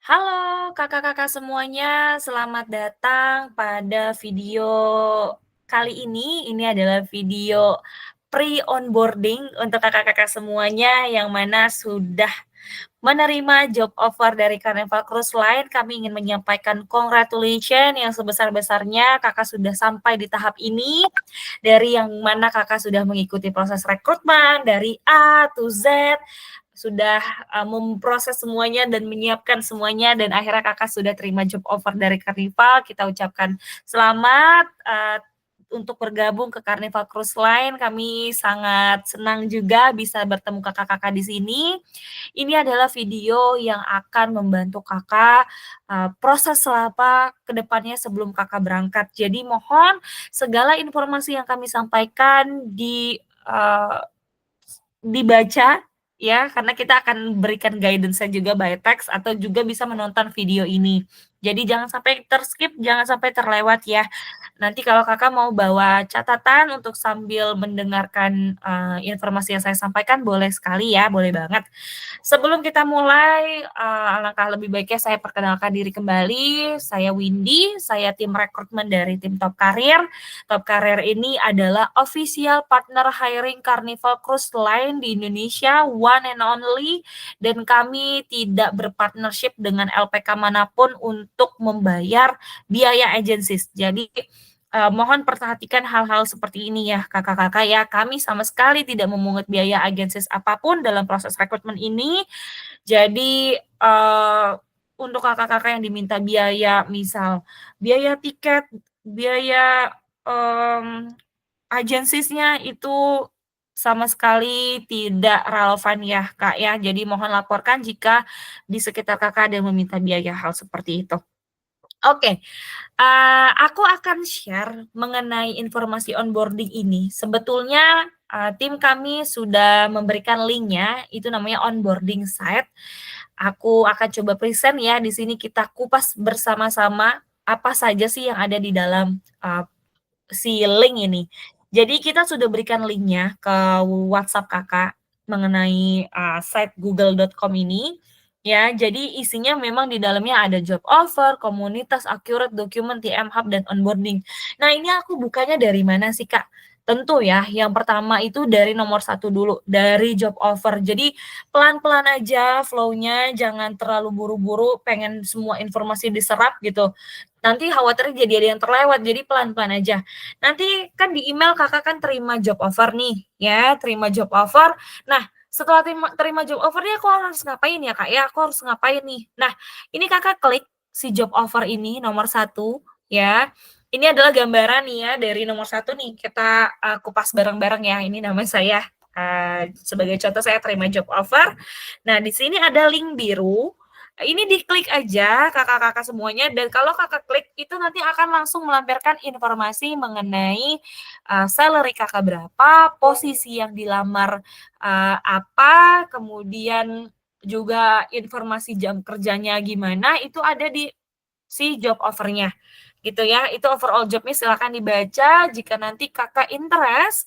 Halo kakak-kakak semuanya, selamat datang pada video kali ini. Ini adalah video pre-onboarding untuk kakak-kakak semuanya yang mana sudah menerima job offer dari Carnival Cruise Line. Kami ingin menyampaikan congratulations yang sebesar-besarnya kakak sudah sampai di tahap ini. Dari yang mana kakak sudah mengikuti proses rekrutmen dari A to Z, sudah memproses semuanya dan menyiapkan semuanya dan akhirnya kakak sudah terima job offer dari Carnival. Kita ucapkan selamat untuk bergabung ke Carnival Cruise Line. Kami sangat senang juga bisa bertemu kakak-kakak di sini. Ini adalah video yang akan membantu kakak proses selama kedepannya sebelum kakak berangkat. Jadi mohon segala informasi yang kami sampaikan dibaca ya, karena kita akan berikan guidance-nya juga by text atau juga bisa menonton video ini. Jadi jangan sampai terskip, jangan sampai terlewat ya. Nanti kalau kakak mau bawa catatan untuk sambil mendengarkan informasi yang saya sampaikan, boleh sekali ya, boleh banget. Sebelum kita mulai, alangkah lebih baiknya saya perkenalkan diri kembali. Saya Windy, saya tim rekrutmen dari tim Top Career. Top Career ini adalah official partner hiring Carnival Cruise Line di Indonesia, one and only, dan kami tidak berpartnership dengan LPK manapun untuk membayar biaya agencies. Jadi mohon perhatikan hal-hal seperti ini ya kakak-kakak ya. Kami sama sekali tidak memungut biaya agensis apapun dalam proses rekrutmen ini. Jadi untuk kakak-kakak yang diminta biaya, misal biaya tiket, biaya agensisnya itu sama sekali tidak relevan ya Kak ya. Jadi mohon laporkan jika di sekitar kakak ada yang meminta biaya hal seperti itu. Oke, aku akan share mengenai informasi onboarding ini. Sebetulnya, tim kami sudah memberikan link-nya, itu namanya onboarding site. Aku akan coba present ya, di sini kita kupas bersama-sama apa saja sih yang ada di dalam, si link ini. Jadi kita sudah berikan link-nya ke WhatsApp Kakak mengenai, site google.com ini, ya. Jadi isinya memang di dalamnya ada job offer, komunitas, accurate, dokumen, TM Hub, dan onboarding. Nah, ini aku bukanya dari mana sih, Kak? Tentu ya, yang pertama itu dari nomor satu dulu, dari job offer. Jadi pelan-pelan aja flow-nya, jangan terlalu buru-buru pengen semua informasi diserap gitu. Nanti khawatirnya jadi ada yang terlewat, jadi pelan-pelan aja. Nanti kan di email Kakak kan terima job offer nih, ya, terima job offer. Nah, setelah terima job offer nih aku harus ngapain ya, Kak, ya? Aku harus ngapain nih? Nah, ini Kakak klik si job offer ini nomor satu, ya. Ini adalah gambaran nih ya dari nomor satu nih, kita kupas bareng-bareng ya. Ini nama saya, sebagai contoh saya terima job offer. Nah, di sini ada link biru, ini diklik aja kakak-kakak semuanya dan kalau kakak klik itu nanti akan langsung melampirkan informasi mengenai salary kakak berapa, posisi yang dilamar apa, kemudian juga informasi jam kerjanya gimana, itu ada di si job offer-nya gitu ya. Itu overall job-nya silakan dibaca, jika nanti kakak interest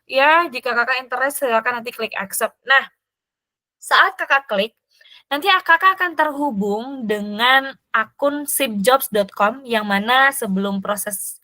ya, jika kakak interest silakan nanti klik accept. Nah, saat kakak klik, nanti kakak akan terhubung dengan akun shipjobs.com yang mana sebelum proses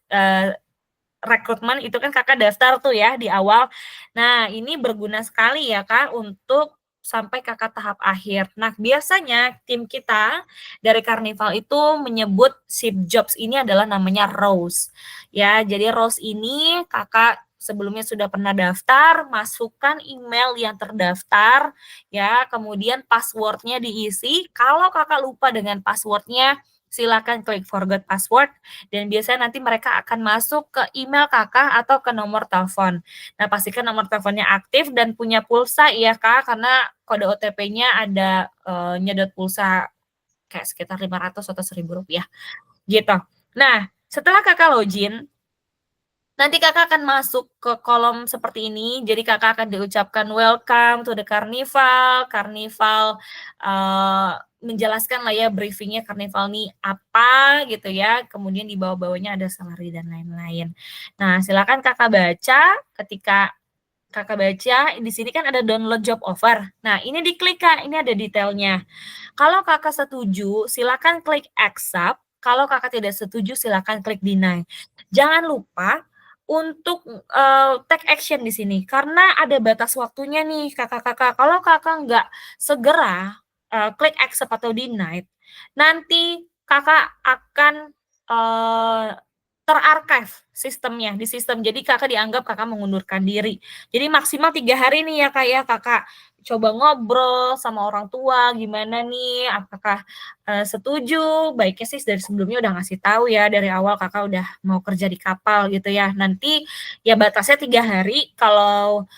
rekrutmen itu kan kakak daftar tuh ya di awal. Nah, ini berguna sekali ya Kak untuk sampai kakak tahap akhir. Nah, biasanya tim kita dari Carnival itu menyebut Shipjobs ini adalah namanya Rose. Ya, jadi Rose ini kakak sebelumnya sudah pernah daftar, masukkan email yang terdaftar, ya, kemudian passwordnya diisi. Kalau kakak lupa dengan passwordnya, silakan klik forgot password dan biasanya nanti mereka akan masuk ke email kakak atau ke nomor telepon. Nah, pastikan nomor teleponnya aktif dan punya pulsa ya Kak, karena kode OTP-nya ada nyedot pulsa kayak sekitar 500 atau Rp1.000 gitu. Nah, setelah kakak login, nanti kakak akan masuk ke kolom seperti ini. Jadi kakak akan diucapkan welcome to the carnival. Carnival menjelaskan lah ya briefingnya carnival nih apa gitu ya. Kemudian di bawah-bawahnya ada salary dan lain-lain. Nah, silakan kakak baca ketika Kakak baca, di sini kan ada download job offer. Nah, ini diklik, Kak, ini ada detailnya. Kalau Kakak setuju, silakan klik accept, kalau Kakak tidak setuju, silakan klik deny. Jangan lupa untuk, take action di sini, karena ada batas waktunya nih, Kakak-kakak. Kalau Kakak nggak segera, klik accept atau deny, nanti Kakak akan, eee, ter-archive sistemnya, di sistem. Jadi Kakak dianggap Kakak mengundurkan diri. Jadi maksimal 3 hari nih ya, Kak, ya, Kakak coba ngobrol sama orang tua, gimana nih, apakah, setuju, baiknya sih dari sebelumnya udah ngasih tahu ya, dari awal Kakak udah mau kerja di kapal gitu ya. Nanti ya batasnya 3 hari, kalau,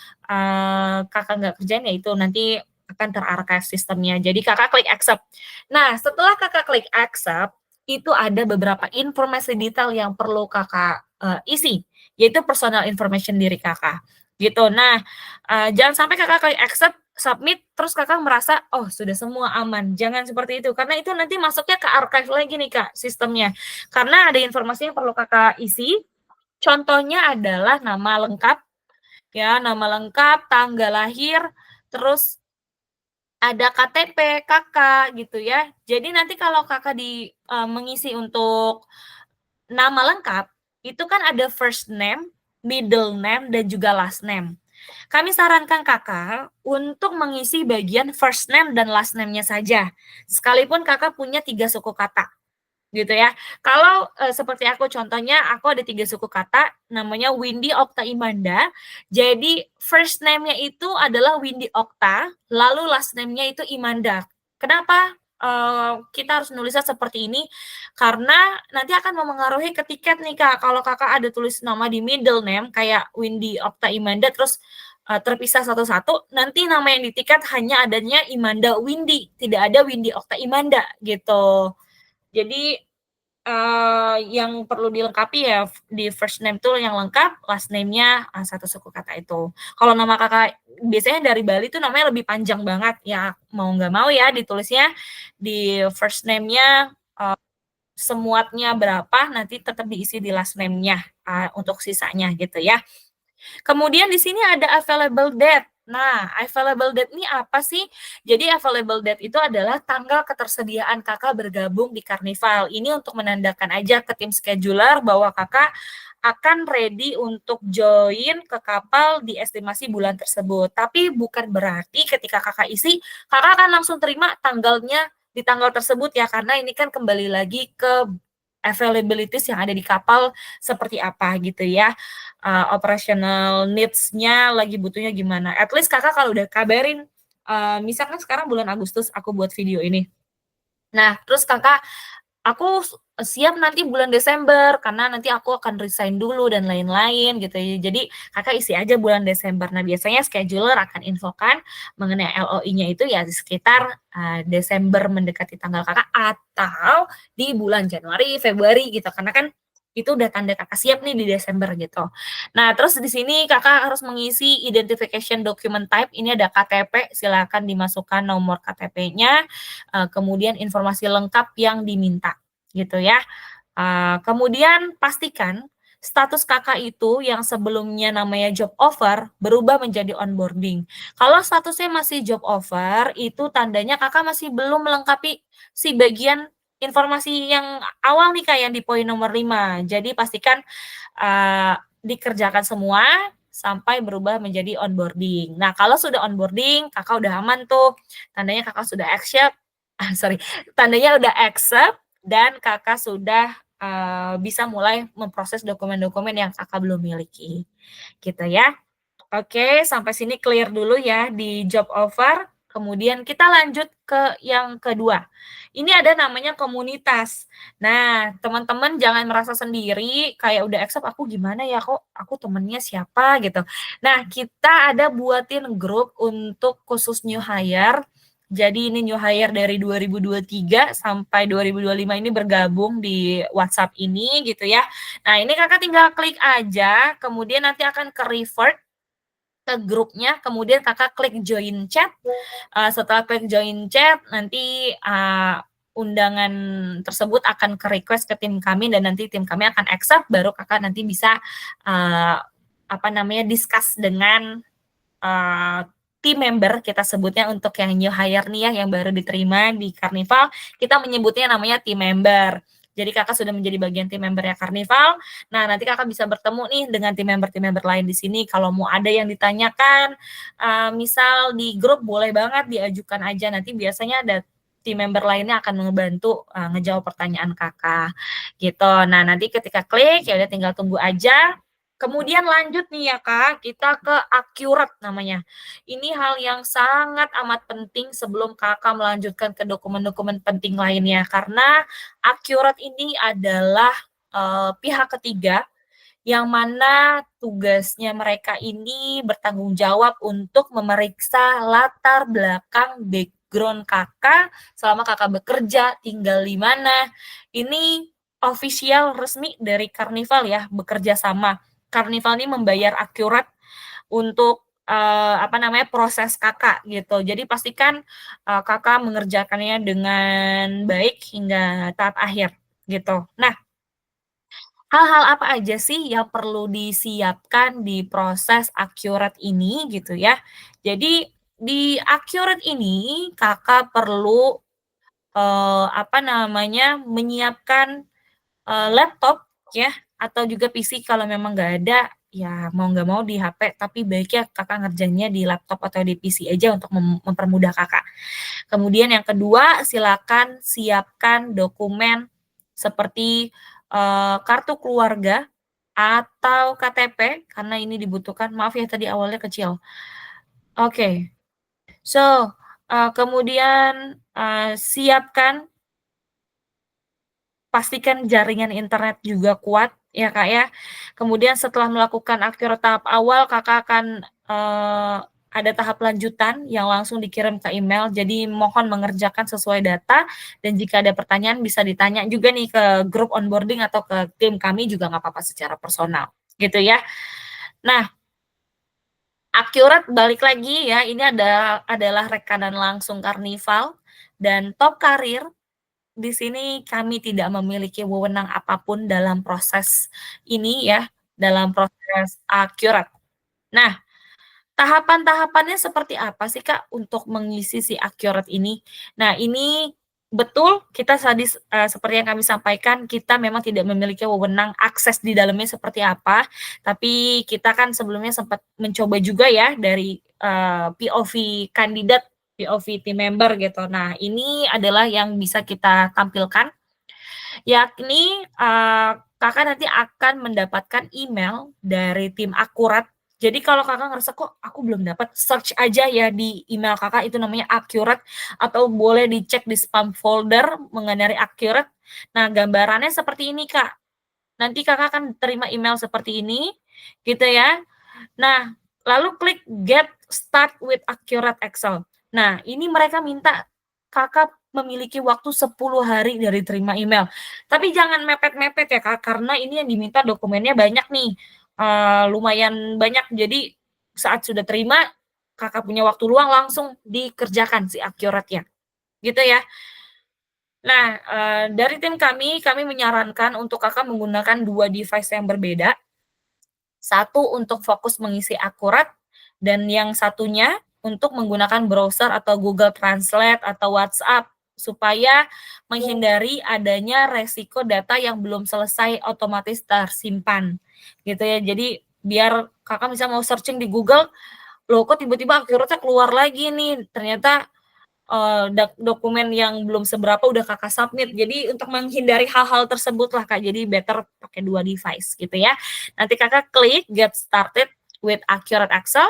Kakak nggak kerjain ya itu nanti akan ter-archive sistemnya. Jadi Kakak klik accept. Nah, setelah Kakak klik accept, itu ada beberapa informasi detail yang perlu Kakak, isi, yaitu personal information diri Kakak, gitu. Nah, jangan sampai Kakak klik accept, submit, terus Kakak merasa, "Oh, sudah semua aman." Jangan seperti itu, karena itu nanti masuknya ke archive lagi nih, Kak, sistemnya. Karena ada informasi yang perlu Kakak isi, contohnya adalah nama lengkap, ya, nama lengkap, tanggal lahir, terus ada KTP Kakak, gitu ya. Jadi nanti kalau Kakak mengisi untuk nama lengkap, itu kan ada first name, middle name, dan juga last name. Kami sarankan Kakak untuk mengisi bagian first name dan last name-nya saja, sekalipun Kakak punya 3 suku kata, gitu ya. Kalau, seperti aku contohnya, aku ada 3 suku kata, namanya Windy Okta Imanda. Jadi first name-nya itu adalah Windy Okta, lalu last name-nya itu Imanda. Kenapa, kita harus nulisnya seperti ini? Karena nanti akan memengaruhi ke tiket nih, Kak. Kalau Kakak ada tulis nama di middle name kayak Windy Okta Imanda terus, terpisah satu-satu, nanti nama yang di tiket hanya adanya Imanda Windy, tidak ada Windy Okta Imanda, gitu. Jadi, yang perlu dilengkapi ya di first name tuh yang lengkap, last name-nya, 1 suku kata itu. Kalau nama Kakak biasanya dari Bali tuh namanya lebih panjang banget, ya mau nggak mau ya ditulisnya di first name-nya, semuanya berapa, nanti tetap diisi di last name-nya, untuk sisanya gitu ya. Kemudian di sini ada available date. Nah, available date ini apa sih? Jadi available date itu adalah tanggal ketersediaan Kakak bergabung di Karnival. Ini untuk menandakan aja ke tim scheduler bahwa Kakak akan ready untuk join ke kapal di estimasi bulan tersebut. Tapi bukan berarti ketika Kakak isi, Kakak akan langsung terima tanggalnya di tanggal tersebut ya, karena ini kan kembali lagi ke availabilities yang ada di kapal seperti apa gitu ya, operational needs-nya lagi butuhnya gimana. At least Kakak kalau udah kabarin, misalkan sekarang bulan Agustus aku buat video ini. Nah, terus Kakak, "Aku siap nanti bulan Desember, karena nanti aku akan resign dulu," dan lain-lain gitu ya. Jadi Kakak isi aja bulan Desember. Nah, biasanya scheduler akan infokan mengenai LOI-nya itu ya di sekitar, Desember mendekati tanggal Kakak atau di bulan Januari, Februari gitu, karena kan itu udah tanda Kakak siap nih di Desember gitu. Nah, terus di sini Kakak harus mengisi identification document type, ini ada KTP, silakan dimasukkan nomor KTP-nya, kemudian informasi lengkap yang diminta, gitu ya. Kemudian pastikan status Kakak itu yang sebelumnya namanya job offer berubah menjadi onboarding. Kalau statusnya masih job offer, itu tandanya Kakak masih belum melengkapi si bagian informasi yang awal nih, Kak, yang di poin nomor 5. Jadi pastikan, dikerjakan semua sampai berubah menjadi onboarding. Nah, kalau sudah onboarding, Kakak udah aman tuh, tandanya Kakak sudah accept sorry, tandanya udah accept dan Kakak sudah, bisa mulai memproses dokumen-dokumen yang Kakak belum miliki, gitu ya. Oke, sampai sini clear dulu ya di job offer, kemudian kita lanjut ke yang kedua. Ini ada namanya komunitas. Nah, teman-teman jangan merasa sendiri, kayak udah accept, "Aku gimana ya, kok aku temennya siapa?" Gitu. Nah, kita ada buatin grup untuk khusus new hire. Jadi ini new hire dari 2023 sampai 2025 ini bergabung di WhatsApp ini gitu ya. Nah, ini Kakak tinggal klik aja, kemudian nanti akan ke-revert ke grupnya, kemudian Kakak klik join chat, setelah klik join chat nanti, undangan tersebut akan ke-request ke tim kami dan nanti tim kami akan accept, baru Kakak nanti bisa, apa namanya, discuss dengan eee, team member kita sebutnya untuk yang new hire nih ya, yang baru diterima di Karnival, kita menyebutnya namanya team member. Jadi Kakak sudah menjadi bagian tim member-nya Karnival, nah nanti Kakak bisa bertemu nih dengan tim member lain di sini, kalau mau ada yang ditanyakan, misal di grup boleh banget diajukan aja, nanti biasanya ada tim member lainnya akan ngebantu, ngejawab pertanyaan Kakak, gitu. Nah nanti ketika klik, ya udah tinggal tunggu aja, kemudian lanjut nih ya Kak, kita ke Accurate namanya. Ini hal yang sangat amat penting sebelum Kakak melanjutkan ke dokumen-dokumen penting lainnya, karena Accurate ini adalah, pihak ketiga yang mana tugasnya mereka ini bertanggung jawab untuk memeriksa latar belakang background Kakak selama Kakak bekerja, tinggal di mana. Ini official resmi dari Karnival ya, bekerja sama. Karnival ini membayar Accurate untuk, apa namanya, proses Kakak gitu. Jadi pastikan, Kakak mengerjakannya dengan baik hingga tahap akhir gitu. Nah, hal-hal apa aja sih yang perlu disiapkan di proses Accurate ini gitu ya. Jadi di Accurate ini Kakak perlu, apa namanya, menyiapkan laptop ya, atau juga PC kalau memang nggak ada, ya mau nggak mau di HP, tapi baiknya Kakak ngerjainnya di laptop atau di PC aja untuk mempermudah Kakak. Kemudian yang kedua, silakan siapkan dokumen seperti, kartu keluarga atau KTP, karena ini dibutuhkan. Maaf ya tadi awalnya kecil. Oke. So, kemudian, siapkan pastikan jaringan internet juga kuat ya, Kak, ya. Kemudian setelah melakukan akhir tahap awal, Kakak akan, ada tahap lanjutan yang langsung dikirim ke email. Jadi mohon mengerjakan sesuai data dan jika ada pertanyaan bisa ditanya juga nih ke grup onboarding atau ke tim kami juga nggak apa-apa secara personal, gitu ya. Nah, Accurate balik lagi ya, ini adalah rekanan langsung Karnival dan Top Karir di sini kami tidak memiliki wewenang apapun dalam proses ini ya, dalam proses Accurate. Nah, tahapan-tahapannya seperti apa sih, Kak, untuk mengisi si Accurate ini? Nah, ini betul kita sadis seperti yang kami sampaikan, kita memang tidak memiliki wewenang akses di dalamnya seperti apa, tapi kita kan sebelumnya sempat mencoba juga ya dari, POV kandidat, POV team member gitu. Nah, ini adalah yang bisa kita tampilkan yakni, Kakak nanti akan mendapatkan email dari tim Akurat. Jadi kalau Kakak ngerasa, "Kok aku belum dapat?" Search aja ya di email Kakak, itu namanya Akurat, atau boleh dicek di spam folder mengenai Akurat. Nah, gambarannya seperti ini, Kak. Nanti Kakak akan terima email seperti ini, gitu ya. Nah, lalu klik Get Start with Accurate Excel. Nah, ini mereka minta Kakak memiliki waktu 10 hari dari terima email. Tapi jangan mepet-mepet ya, Kak, karena ini yang diminta dokumennya banyak nih, lumayan banyak. Jadi saat sudah terima, Kakak punya waktu luang langsung dikerjakan si Accurate-nya, gitu ya. Nah, dari tim kami menyarankan untuk Kakak menggunakan 2 device yang berbeda. Satu untuk fokus mengisi akurat, dan yang satunya untuk menggunakan browser atau Google Translate atau WhatsApp, supaya menghindari adanya resiko data yang belum selesai otomatis tersimpan, gitu ya. Jadi biar Kakak misal mau searching di Google, "Loh kok tiba-tiba akuratnya keluar lagi nih?" Ternyata dokumen yang belum seberapa udah Kakak submit. Jadi untuk menghindari hal-hal tersebut lah Kak, jadi better pakai 2 device gitu ya. Nanti Kakak klik get started with Accurate Excel,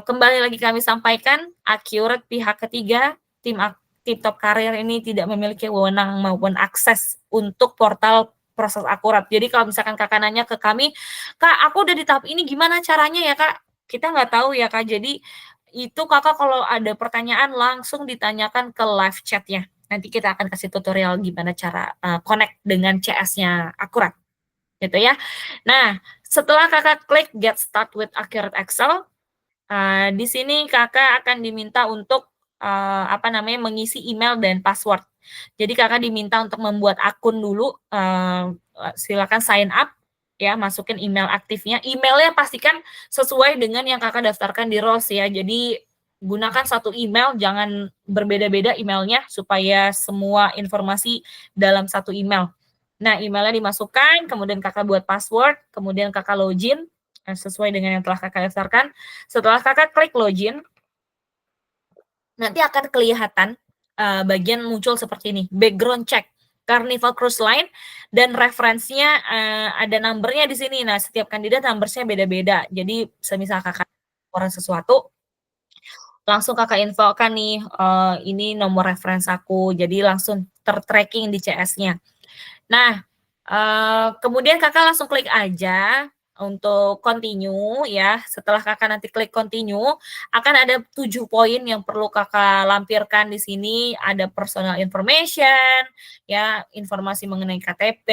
kembali lagi kami sampaikan, Accurate pihak ketiga, tim Top Career ini tidak memiliki wewenang maupun akses untuk portal proses akurat. Jadi kalau misalkan Kakak nanya ke kami, "Kak, aku udah di tahap ini gimana caranya ya, Kak?" Kita nggak tahu ya, Kak. Jadi itu Kakak kalau ada pertanyaan langsung ditanyakan ke live chat-nya. Nanti kita akan kasih tutorial gimana cara, connect dengan CS-nya Akurat, gitu ya. Nah, setelah Kakak klik Get Start with Accurate Excel, di sini Kakak akan diminta untuk, apa namanya, mengisi email dan password. Jadi Kakak diminta untuk membuat akun dulu, silakan sign up, ya, masukin email aktifnya. Emailnya pastikan sesuai dengan yang Kakak daftarkan di ROS ya. Jadi gunakan satu email, jangan berbeda-beda emailnya supaya semua informasi dalam satu email. Nah, emailnya dimasukkan, kemudian Kakak buat password, kemudian Kakak login sesuai dengan yang telah Kakak daftarkan. Setelah Kakak klik login, nanti akan kelihatan bagian muncul seperti ini, background check, Carnival Cruise Line, dan referensinya ada numbernya di sini. Nah, setiap kandidat numbersnya beda-beda. Jadi, semisal Kakak orang sesuatu, langsung Kakak infokan nih, ini nomor reference aku, jadi langsung ter-tracking di CS-nya. Nah, kemudian Kakak langsung klik aja untuk continue ya. Setelah Kakak nanti klik continue, akan ada 7 poin yang perlu Kakak lampirkan di sini. Ada personal information, ya, informasi mengenai KTP,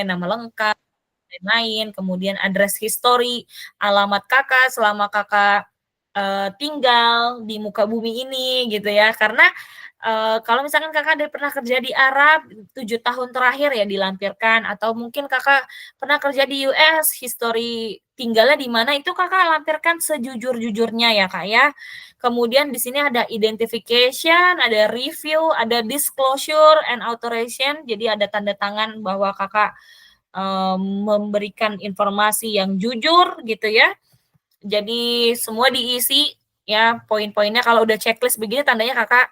nama lengkap, lain-lain, kemudian address history, alamat Kakak selama Kakak, tinggal di muka bumi ini gitu ya. Karena, kalau misalkan Kakak pernah kerja di Arab 7 tahun terakhir ya dilampirkan, atau mungkin Kakak pernah kerja di US, history tinggalnya di mana itu Kakak lampirkan sejujur-jujurnya ya, Kak, ya. Kemudian di sini ada identification, ada review, ada disclosure and authorization, jadi ada tanda tangan bahwa Kakak memberikan informasi yang jujur gitu ya. Jadi semua diisi ya poin-poinnya, kalau udah checklist begini tandanya Kakak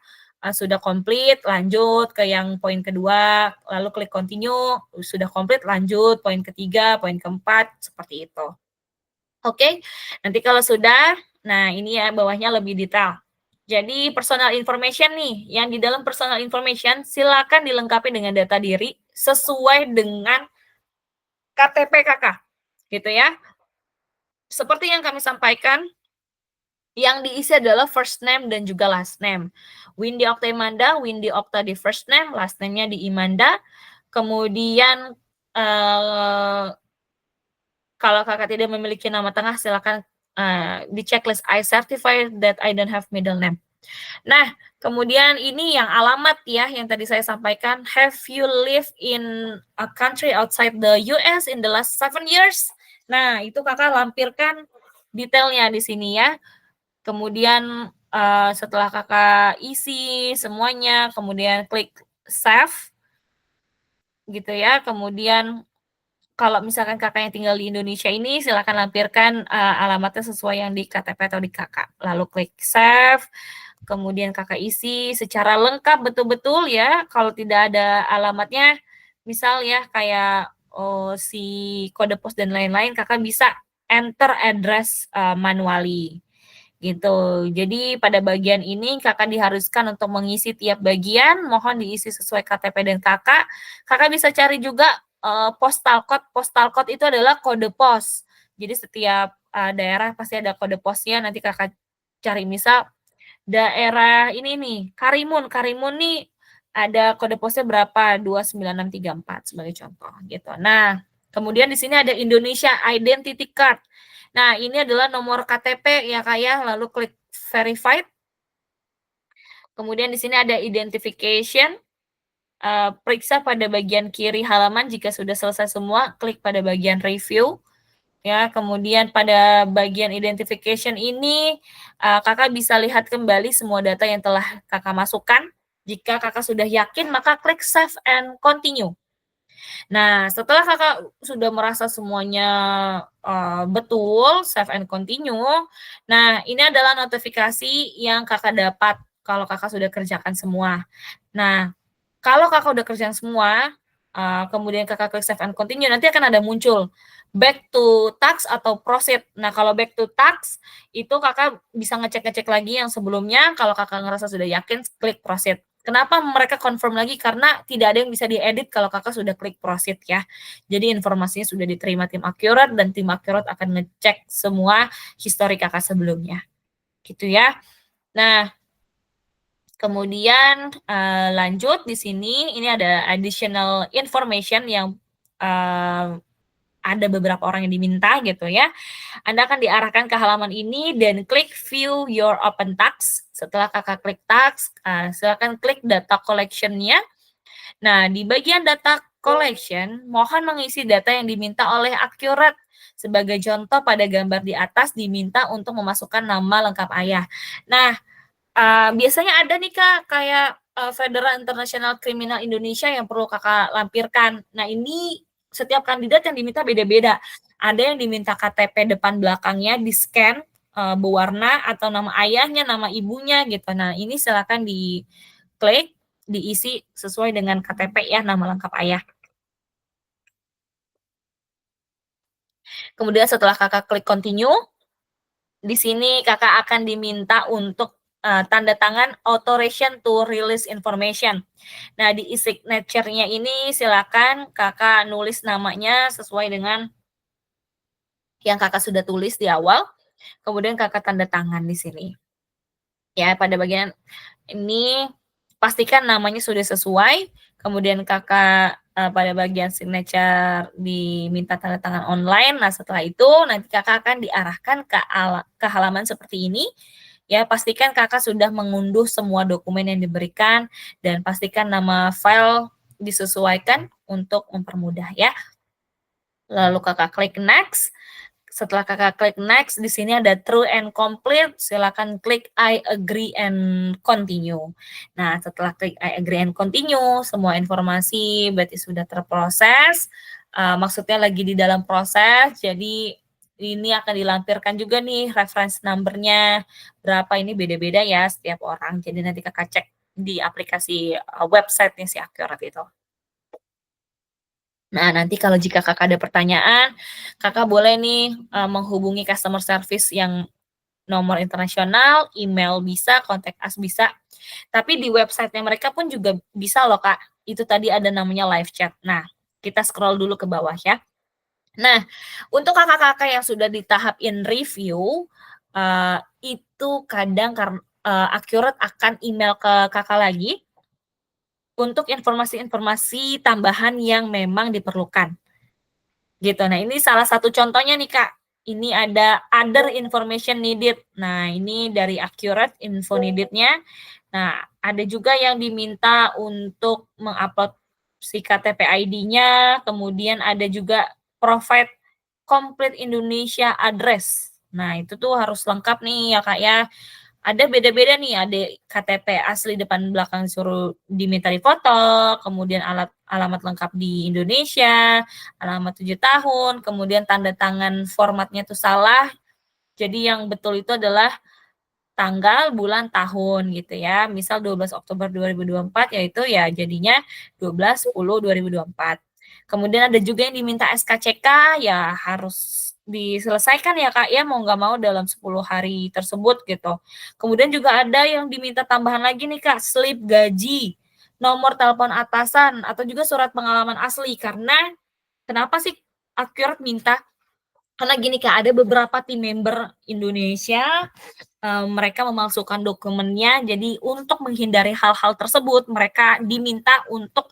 sudah komplit, lanjut ke yang poin kedua, lalu klik continue, sudah komplit lanjut poin ketiga, poin keempat, seperti itu. Oke, nanti kalau sudah, nah ini ya bawahnya lebih detail. Jadi personal information nih, yang di dalam personal information silakan dilengkapi dengan data diri sesuai dengan KTP Kakak, gitu ya. Seperti yang kami sampaikan, yang diisi adalah first name dan juga last name. Windy Okta Imanda, Windy Okta di first name, last name-nya di Imanda. Kemudian kalau Kakak tidak memiliki nama tengah, silakan di checklist I certify that I don't have middle name. Nah, kemudian ini yang alamat ya, yang tadi saya sampaikan, have you lived in a country outside the US in the last 7 years? Nah, itu Kakak lampirkan detailnya di sini ya. Kemudian setelah Kakak isi semuanya, kemudian klik save gitu ya. Kemudian kalau misalkan Kakak yang tinggal di Indonesia ini silakan lampirkan alamatnya sesuai yang di KTP atau di Kakak. Lalu klik save, kemudian Kakak isi secara lengkap betul-betul ya. Kalau tidak ada alamatnya, misal ya kayak si kode pos dan lain-lain, Kakak bisa enter address manually gitu. Jadi pada bagian ini Kakak diharuskan untuk mengisi tiap bagian, mohon diisi sesuai KTP dan Kakak. Kakak bisa cari juga postal code. Postal code itu adalah kode pos. Jadi setiap daerah pasti ada kode posnya, nanti Kakak cari misal daerah ini nih, Karimun. Karimun nih ada kode posnya berapa? 29634 sebagai contoh gitu. Nah, kemudian di sini ada Indonesia Identity Card. Nah, ini adalah nomor KTP ya Kak ya, lalu klik verified. Kemudian di sini ada identification, periksa pada bagian kiri halaman jika sudah selesai semua, klik pada bagian review. Ya, kemudian pada bagian identification ini, Kakak bisa lihat kembali semua data yang telah Kakak masukkan. Jika Kakak sudah yakin, maka klik save and continue. Nah, setelah Kakak sudah merasa semuanya betul, save and continue. Nah, ini adalah notifikasi yang Kakak dapat kalau Kakak sudah kerjakan semua. Nah, kalau Kakak udah kerjakan semua, kemudian Kakak klik save and continue, nanti akan ada muncul back to task atau proceed. Nah, kalau back to task, itu Kakak bisa ngecek-ngecek lagi yang sebelumnya, kalau Kakak ngerasa sudah yakin, klik proceed. Kenapa mereka confirm lagi? Karena tidak ada yang bisa diedit kalau Kakak sudah klik proceed ya. Jadi informasinya sudah diterima tim Accurate dan tim Accurate akan ngecek semua histori Kakak sebelumnya. Gitu ya. Nah, kemudian lanjut di sini, ini ada additional information yang ada beberapa orang yang diminta gitu ya. Anda akan diarahkan ke halaman ini dan klik view your open task. Setelah Kakak klik task, silakan klik data collection-nya. Nah, di bagian data collection, mohon mengisi data yang diminta oleh Accurate. Sebagai contoh pada gambar di atas diminta untuk memasukkan nama lengkap ayah. Nah, biasanya ada nih Kak, kayak, Federal International Criminal Indonesia yang perlu Kakak lampirkan. Nah, ini setiap kandidat yang diminta beda-beda. Ada yang diminta KTP depan belakangnya di-scan, berwarna atau nama ayahnya, nama ibunya gitu. Nah, ini silakan diklik, diisi sesuai dengan KTP ya, nama lengkap ayah. Kemudian setelah Kakak klik continue, di sini Kakak akan diminta untuk, tanda tangan authorization to release information. Nah, di e-signature-nya ini silakan Kakak nulis namanya sesuai dengan yang Kakak sudah tulis di awal, kemudian Kakak tanda tangan di sini. Ya, pada bagian ini pastikan namanya sudah sesuai, kemudian Kakak, pada bagian signature diminta tanda tangan online. Nah, setelah itu nanti Kakak akan diarahkan ke halaman seperti ini, ya pastikan Kakak sudah mengunduh semua dokumen yang diberikan dan pastikan nama file disesuaikan untuk mempermudah ya. Lalu Kakak klik next. Setelah Kakak klik next, di sini ada true and complete, silakan klik I agree and continue. Nah, setelah klik I agree and continue, semua informasi berarti sudah terproses, maksudnya lagi di dalam proses, jadi ini akan dilampirkan juga nih reference number-nya, berapa ini beda-beda ya setiap orang. Jadi nanti Kakak cek di aplikasi, website-nya si Accurate itu. Nah, nanti kalau jika Kakak ada pertanyaan, Kakak boleh nih, menghubungi customer service yang nomor internasional, email bisa, kontak us bisa, tapi di website-nya mereka pun juga bisa loh, Kak. Itu tadi ada namanya live chat. Nah, kita scroll dulu ke bawah ya. Nah, untuk kakak-kakak yang sudah di tahap in review, itu kadang Accurate akan email ke Kakak lagi untuk informasi-informasi tambahan yang memang diperlukan. Gitu. Nah, ini salah satu contohnya nih, Kak. Ini ada other information needed. Nah, ini dari Accurate info needed-nya. Nah, ada juga yang diminta untuk mengupload si KTP ID-nya, kemudian ada juga provide complete Indonesia address. Nah, itu tuh harus lengkap nih ya, Kak, ya. Ada beda-beda nih, ada KTP asli depan belakang suruh diminta difoto, kemudian alamat lengkap di Indonesia, alamat 7 tahun, kemudian tanda tangan formatnya tuh salah, jadi yang betul itu adalah tanggal, bulan, tahun gitu ya. Misal 12 Oktober 2024 yaitu ya jadinya 12/10/2024. Kemudian ada juga yang diminta SKCK ya harus diselesaikan ya Kak ya, mau nggak mau dalam 10 hari tersebut gitu. Kemudian juga ada yang diminta tambahan lagi nih Kak, slip gaji, nomor telepon atasan, atau juga surat pengalaman asli. Karena kenapa sih Accurate minta? Karena gini Kak, ada beberapa tim member Indonesia mereka memalsukan dokumennya. Jadi untuk menghindari hal-hal tersebut, mereka diminta untuk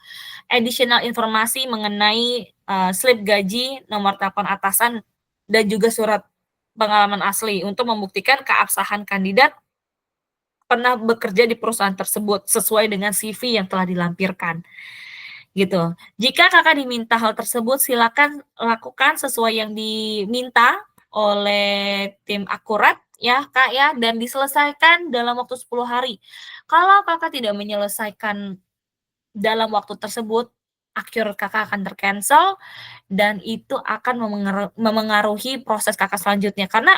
additional informasi mengenai, slip gaji, nomor telepon atasan, dan juga surat pengalaman asli untuk membuktikan keabsahan kandidat pernah bekerja di perusahaan tersebut sesuai dengan CV yang telah dilampirkan, gitu. Jika Kakak diminta hal tersebut, silakan lakukan sesuai yang diminta oleh tim akurat ya, Kak, ya, dan diselesaikan dalam waktu 10 hari. Kalau Kakak tidak menyelesaikan dalam waktu tersebut, akhir Kakak akan ter-cancel dan itu akan memengaruhi proses Kakak selanjutnya, karena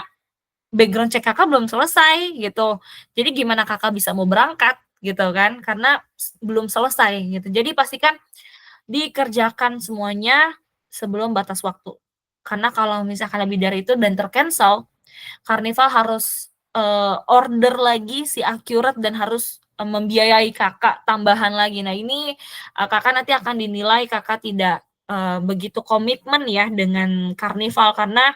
background check Kakak belum selesai gitu. Jadi gimana Kakak bisa mau berangkat gitu kan, karena belum selesai gitu. Jadi pastikan dikerjakan semuanya sebelum batas waktu. Karena kalau misalkan lebih dari itu dan ter-cancel, Karnival harus, order lagi si Accurate dan harus, membiayai Kakak tambahan lagi. Nah ini, Kakak nanti akan dinilai Kakak tidak, begitu komitmen ya dengan Karnival karena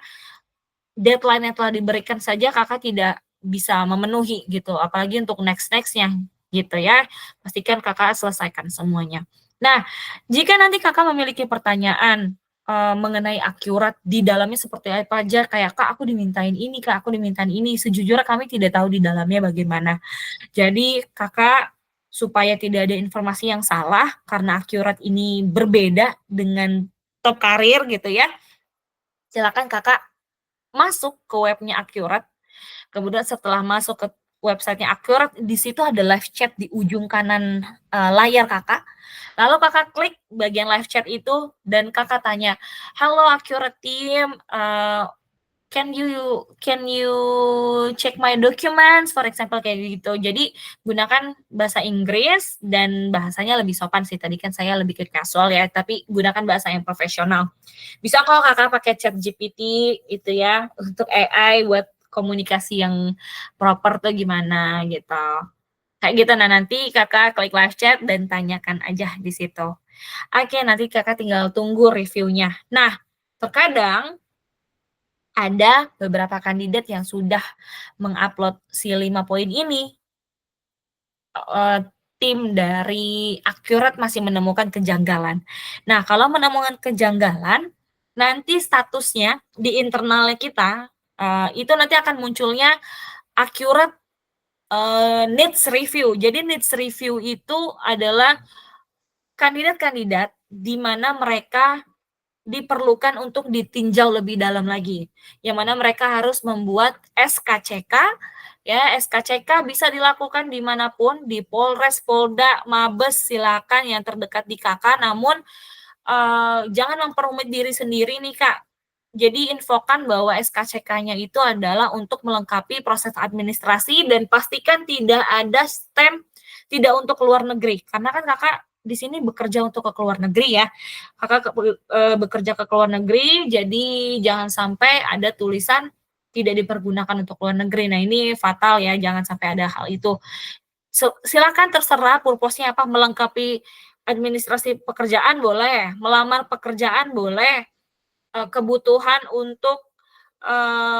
deadline yang telah diberikan saja Kakak tidak bisa memenuhi gitu, apalagi untuk next-next-nya gitu ya. Pastikan Kakak selesaikan semuanya. Nah, jika nanti Kakak memiliki pertanyaan, mengenai Accurate di dalamnya seperti apa aja, kayak, "Kak, aku dimintain ini Kak, aku dimintain ini." Sejujurnya kami tidak tahu di dalamnya bagaimana. Jadi Kakak supaya tidak ada informasi yang salah, karena Accurate ini berbeda dengan Top Karir gitu ya, silakan Kakak masuk ke webnya Accurate, kemudian setelah masuk ke websitenya Accurate, di situ ada live chat di ujung kanan, layar Kakak, lalu Kakak klik bagian live chat itu dan Kakak tanya, "Halo Accurate team, can you check my documents?" For example kayak gitu. Jadi gunakan bahasa Inggris dan bahasanya lebih sopan sih, tadi kan saya lebih ke casual ya, tapi gunakan bahasa yang profesional. Bisa kok Kakak pakai ChatGPT itu ya, untuk AI buat komunikasi yang proper tuh gimana gitu. Kayak gitu, nah nanti Kakak klik live chat dan tanyakan aja di situ. Oke, nanti Kakak tinggal tunggu reviewnya. Nah, terkadang ada beberapa kandidat yang sudah mengupload si 5 poin ini, eee, tim dari Accurate masih menemukan kejanggalan. Nah, kalau menemukan kejanggalan, nanti statusnya di internalnya kita, itu nanti akan munculnya Accurate, needs review. Jadi needs review itu adalah kandidat-kandidat di mana mereka diperlukan untuk ditinjau lebih dalam lagi, yang mana mereka harus membuat SKCK, ya, SKCK bisa dilakukan dimanapun di Polres, Polda, Mabes, silakan yang terdekat di Kakak, namun, jangan memperumit diri sendiri nih, Kak. Jadi infokan bahwa SKCK-nya itu adalah untuk melengkapi proses administrasi dan pastikan tidak ada stamp tidak untuk luar negeri, karena kan Kakak di sini bekerja untuk ke luar negeri ya. Kakak bekerja ke luar negeri, jadi jangan sampai ada tulisan tidak dipergunakan untuk luar negeri. Nah, ini fatal ya, jangan sampai ada hal itu. Silakan terserah purpose-nya apa, melengkapi administrasi pekerjaan boleh, melamar pekerjaan boleh, kebutuhan untuk,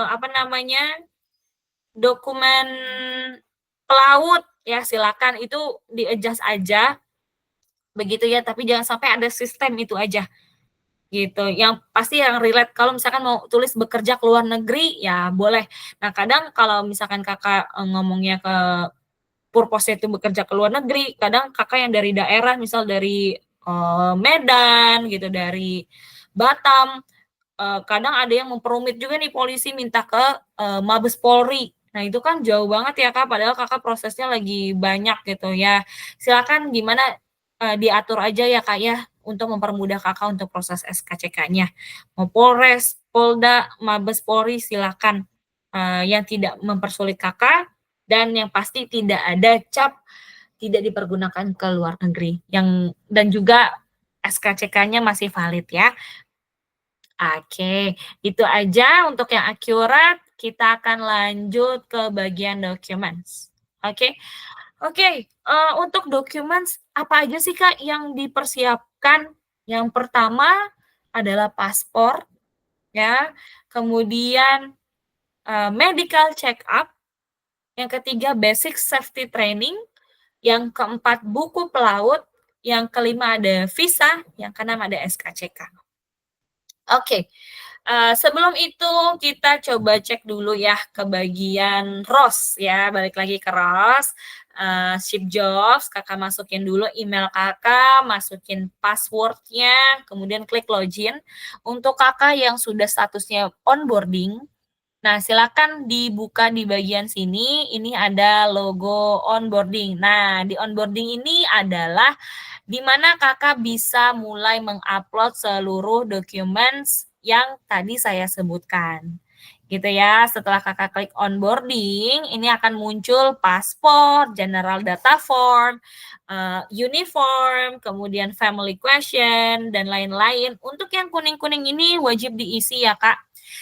apa namanya, dokumen pelaut, ya silakan itu di-adjust aja, begitu ya, tapi jangan sampai ada sistem itu aja. Gitu, yang pasti yang relate kalau misalkan mau tulis bekerja ke luar negeri, ya boleh. Nah, kadang kalau misalkan Kakak, ngomongnya ke purpose itu bekerja ke luar negeri, kadang Kakak yang dari daerah, misal dari, Medan gitu, dari Batam, kadang ada yang memperumit juga nih polisi minta ke, Mabes Polri. Nah, itu kan jauh banget ya, Kak, padahal Kakak prosesnya lagi banyak gitu ya. Silakan gimana, diatur aja ya, Kak, ya, untuk mempermudah Kakak untuk proses SKCK-nya. Mau Polres, Polda, Mabes Polri silakan, yang tidak mempersulit Kakak dan yang pasti tidak ada cap tidak dipergunakan ke luar negeri dan juga SKCK-nya masih valid ya. Oke, itu aja untuk yang akurat, kita akan lanjut ke bagian documents. Oke oke, untuk documents apa aja sih, Kak, yang dipersiapkan? Yang pertama adalah paspor ya, kemudian, medical check up, yang ketiga basic safety training, yang keempat buku pelaut, yang kelima ada visa, yang keenam ada SKCK. Oke, sebelum itu kita coba cek dulu ya ke bagian ROS ya, balik lagi ke ROS, Shift Jobs, Kakak masukin dulu email Kakak, masukin password-nya, kemudian klik login. Untuk Kakak yang sudah statusnya onboarding, nah silakan dibuka di bagian sini, ini ada logo onboarding. Nah, di onboarding ini adalah di mana Kakak bisa mulai mengupload seluruh dokumen yang tadi saya sebutkan. Gitu ya. Setelah Kakak klik onboarding, ini akan muncul paspor, general data form, uniform, kemudian family question, dan lain-lain. Untuk yang kuning-kuning ini wajib diisi ya, Kak.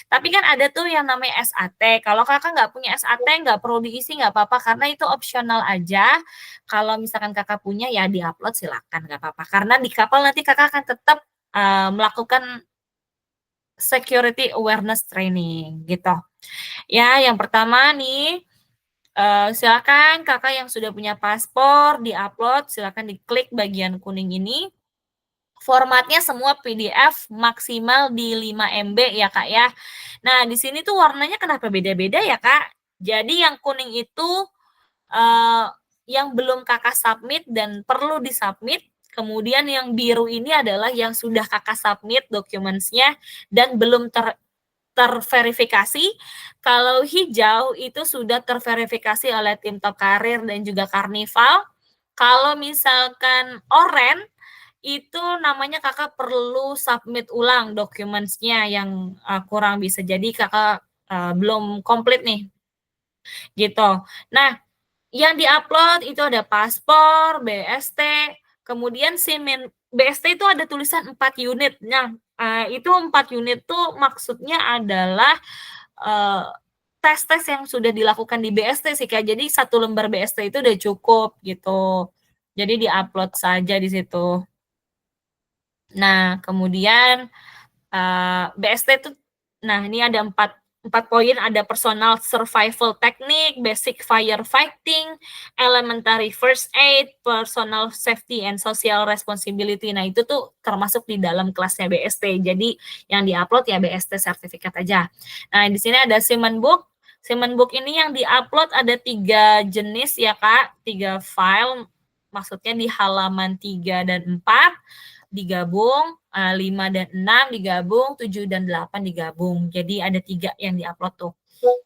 Tapi kan ada tuh yang namanya SAT. Kalau Kakak nggak punya SAT, nggak perlu diisi, nggak apa-apa, karena itu opsional aja. Kalau misalkan Kakak punya, ya di-upload silakan, nggak apa-apa. Karena di kapal nanti Kakak akan tetap, melakukan security awareness training, gitu. Ya, yang pertama nih, silakan Kakak yang sudah punya paspor di-upload, silakan diklik bagian kuning ini. Formatnya semua PDF maksimal di 5 MB ya, Kak, ya. Nah, di sini tuh warnanya kenapa beda-beda ya, Kak? Jadi yang kuning itu, eee, yang belum Kakak submit dan perlu di-submit, kemudian yang biru ini adalah yang sudah Kakak submit dokumennya dan belum terverifikasi. Kalau hijau itu sudah terverifikasi oleh tim Top Karir dan juga Karnival. Kalau misalkan oranye itu namanya Kakak perlu submit ulang dokumennya yang kurang, bisa jadi Kakak belum komplit nih, gitu. Nah, yang diupload itu ada paspor, BST, kemudian BST itu ada tulisan 4 unit. Nah, itu 4 unit tuh maksudnya adalah eee, tes-tes yang sudah dilakukan di BST sih, Kak. Jadi 1 lembar BST itu udah cukup gitu. Jadi di-upload saja di situ. Nah, kemudian BST itu, nah ini ada 4 poin, ada personal survival technique, basic firefighting, elementary first aid, personal safety and social responsibility. Nah, itu tuh termasuk di dalam kelasnya BST. Jadi yang di-upload ya BST sertifikat aja. Nah, di sini ada Siemens Book. Siemens Book ini yang di-upload ada 3 jenis ya, Kak, 3 file, maksudnya di halaman 3 dan 4 digabung, 5 dan 6 digabung, 7 dan 8 digabung. Jadi ada 3 yang di-upload tuh.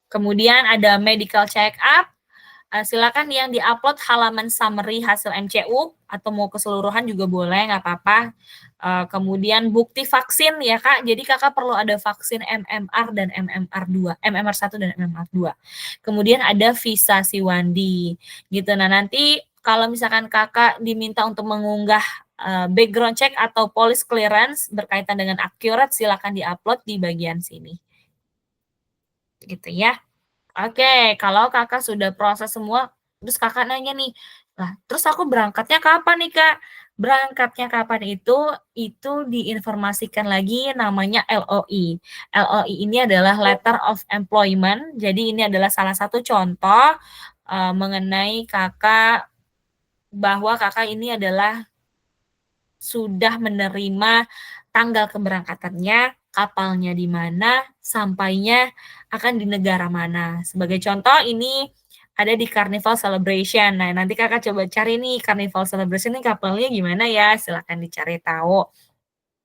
Kemudian ada medical check up, silakan yang di-upload halaman summary hasil MCU atau mau keseluruhan juga boleh, nggak apa-apa. Kemudian bukti vaksin ya, Kak. Jadi Kakak perlu ada vaksin MMR dan MMR2, MMR1 dan MMR2. Kemudian ada visa Siwandi gitu. Nah, nanti kalau misalkan Kakak diminta untuk mengunggah background check atau police clearance berkaitan dengan akurat, silakan di-upload di bagian sini. Gitu ya. Oke, kalau Kakak sudah proses semua, terus Kakak nanya nih, "Lah, terus aku berangkatnya kapan nih, Kak?" Berangkatnya kapan itu diinformasikan lagi namanya LOI. LOI ini adalah Letter of Employment, jadi ini adalah salah satu contoh, mengenai Kakak, bahwa Kakak ini adalah sudah menerima tanggal keberangkatannya, kapalnya di mana, sampainya akan di negara mana. Sebagai contoh ini ada di Carnival Celebration. Nah, nanti Kakak coba cari nih Carnival Celebration ini kapalnya gimana ya, silakan dicari tahu.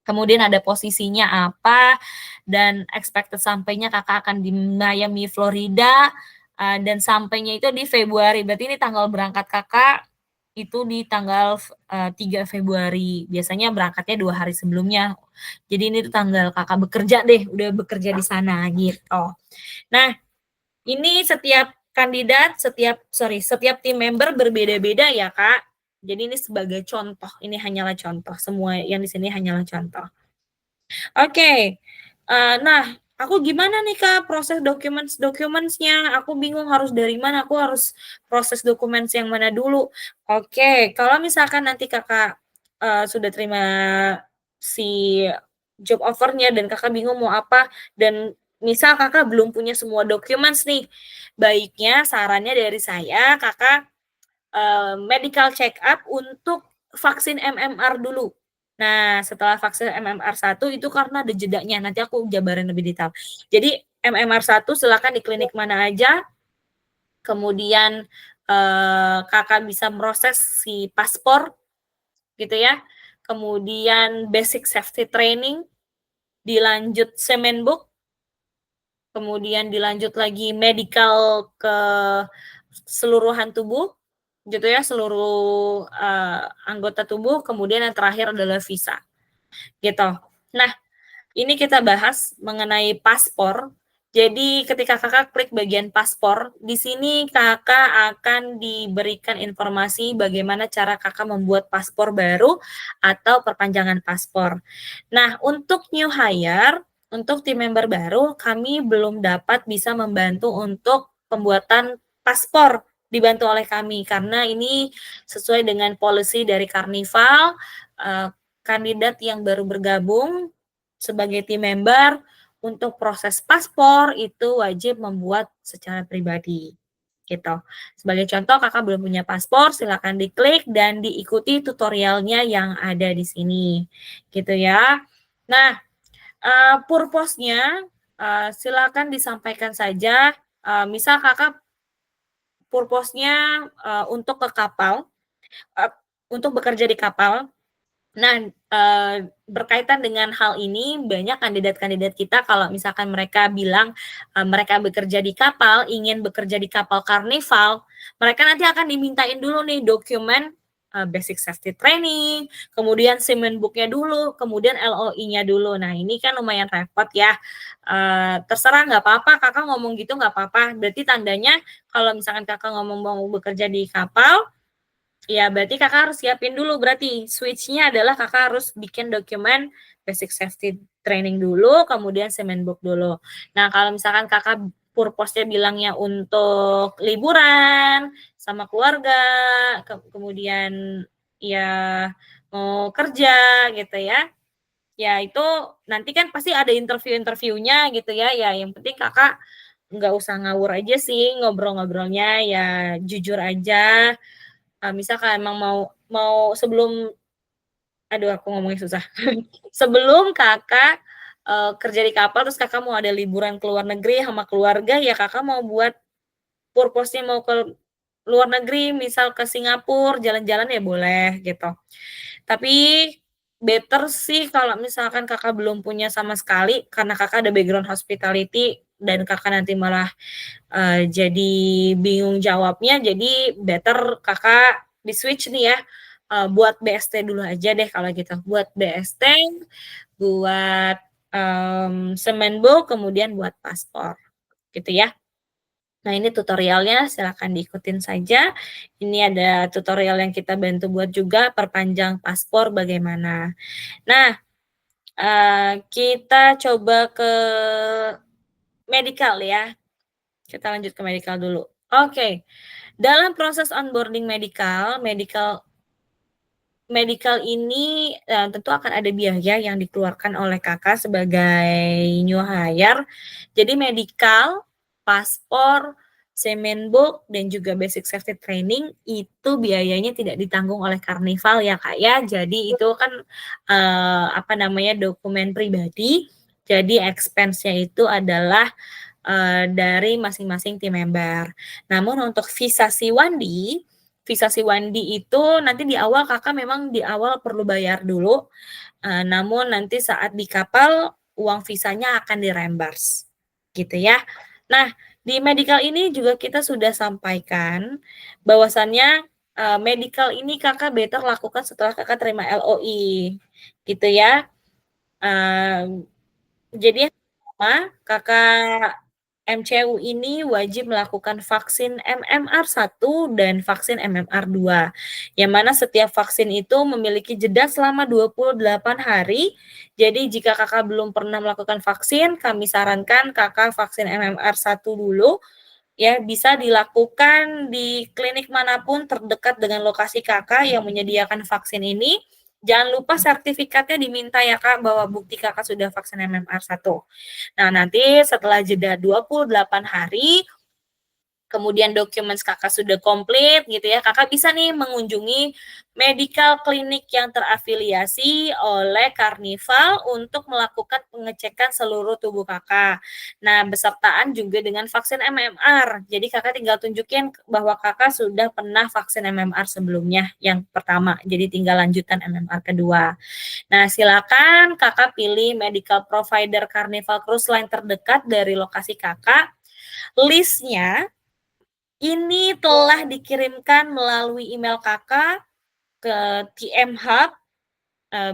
Kemudian ada posisinya apa, dan expected sampainya Kakak akan di Miami, Florida, dan sampainya itu di Februari. Berarti ini tanggal berangkat Kakak itu di tanggal 3 Februari. Biasanya berangkatnya 2 hari sebelumnya. Jadi ini tuh tanggal Kakak bekerja deh, udah bekerja di sana gitu. Nah, ini setiap tim member berbeda-beda ya, Kak. Jadi ini sebagai contoh, ini hanyalah contoh, semua yang di sini hanyalah contoh. Oke, nah, aku gimana nih, Kak, proses documents-nya? Aku bingung harus dari mana, aku harus proses documents yang mana dulu. Oke, kalau misalkan nanti Kakak, sudah terima si job offer-nya dan Kakak bingung mau apa, dan misal Kakak belum punya semua documents nih, baiknya sarannya dari saya Kakak medical check up untuk vaksin MMR dulu. Nah, setelah vaksin MMR1 itu karena ada jedanya, nanti aku jabarin lebih detail. Jadi MMR1 silakan di klinik mana aja, kemudian, Kakak bisa proses si paspor gitu ya, kemudian basic safety training, dilanjut Semenbook, kemudian dilanjut lagi medical ke seluruhan tubuh, gitu ya, seluruh, anggota tubuh, kemudian yang terakhir adalah visa, gitu. Nah, ini kita bahas mengenai paspor. Jadi ketika Kakak klik bagian paspor, di sini Kakak akan diberikan informasi bagaimana cara Kakak membuat paspor baru atau perpanjangan paspor. Nah, untuk new hire, untuk tim member baru, kami belum dapat bisa membantu untuk pembuatan paspor, dibantu oleh kami karena ini sesuai dengan policy dari Karnival, kandidat yang baru bergabung sebagai tim member untuk proses paspor itu wajib membuat secara pribadi, gitu. Sebagai contoh Kakak belum punya paspor, silakan diklik dan diikuti tutorialnya yang ada di sini, gitu ya. Nah, purpose-nya, silakan disampaikan saja, misal Kakak purpose-nya, untuk ke kapal, eee, untuk bekerja di kapal. Nah, berkaitan dengan hal ini banyak kandidat-kandidat kita kalau misalkan mereka bilang, mereka bekerja di kapal, ingin bekerja di kapal Carnival, mereka nanti akan dimintain dulu nih dokumen, basic safety training, kemudian seaman book-nya dulu, kemudian LOI-nya dulu. Nah, ini kan lumayan repot ya, terserah nggak apa-apa Kakak ngomong gitu nggak apa-apa, berarti tandanya kalau misalkan Kakak ngomong mau bekerja di kapal, ya berarti Kakak harus siapin dulu berarti, switch-nya adalah Kakak harus bikin dokumen basic safety training dulu, kemudian seaman book dulu. Nah, kalau misalkan Kakak purpose-nya bilangnya untuk liburan sama keluarga, kemudian ya mau kerja gitu ya, ya itu nanti kan pasti ada interview-interviewnya gitu ya, ya yang penting Kakak nggak usah ngawur aja sih ngobrol-ngobrolnya, ya jujur aja. Misalkan emang mau mau sebelum aduh aku ngomongnya susah. Sebelum Kakak, kerja di kapal terus Kakak mau ada liburan ke luar negeri sama keluarga, ya Kakak mau buat purpose-nya mau ke luar negeri, misal ke Singapura, jalan-jalan ya boleh gitu. Tapi better sih kalau misalkan Kakak belum punya sama sekali, karena Kakak ada background hospitality dan Kakak nanti malah, jadi bingung jawabnya, jadi better Kakak di-switch nih ya, buat BST dulu aja deh kalau gitu. Buat BST, buat, Semenbook, kemudian buat paspor, gitu ya. Nah, ini tutorialnya silakan diikutin saja. Ini ada tutorial yang kita bantu buat juga perpanjang paspor bagaimana. Nah, kita coba ke medical ya. Kita lanjut ke medical dulu. Oke, dalam proses onboarding medical, medical ini, tentu akan ada biaya yang dikeluarkan oleh Kakak sebagai new hire. Jadi medical, paspor, Semenbook, dan juga basic safety training itu biayanya tidak ditanggung oleh Carnival ya, Kak, ya. Jadi itu kan, apa namanya, dokumen pribadi, jadi expense-nya itu adalah, dari masing-masing tim member. Namun untuk visa Siwandi itu nanti di awal Kakak memang di awal perlu bayar dulu, namun nanti saat di kapal uang visanya akan di-reimburse, gitu ya. Nah, di medical ini juga kita sudah sampaikan bahwasannya, medical ini Kakak better lakukan setelah Kakak terima LOI, gitu ya. Mmm, jadi yang pertama, Kakak MCU ini wajib melakukan vaksin MMR 1 dan vaksin MMR 2, yang mana setiap vaksin itu memiliki jeda selama 28 hari. Jadi jika Kakak belum pernah melakukan vaksin, kami sarankan Kakak vaksin MMR 1 dulu, ya bisa dilakukan di klinik manapun terdekat dengan lokasi Kakak yang menyediakan vaksin ini. Jangan lupa sertifikatnya diminta ya Kak, bahwa bukti Kakak sudah vaksin MMR 1. Nah, nanti setelah jeda 28 hari, kemudian dokumen Kakak sudah komplit gitu ya, Kakak bisa nih mengunjungi medical clinic yang terafiliasi oleh Carnival untuk melakukan pengecekan seluruh tubuh Kakak. Nah, besertaan juga dengan vaksin MMR. Jadi Kakak tinggal tunjukin bahwa Kakak sudah pernah vaksin MMR sebelumnya yang pertama, jadi tinggal lanjutan MMR kedua. Nah, silakan Kakak pilih medical provider Carnival Cruise Line terdekat dari lokasi Kakak. List-nya ini telah dikirimkan melalui email Kakak ke TM Hub,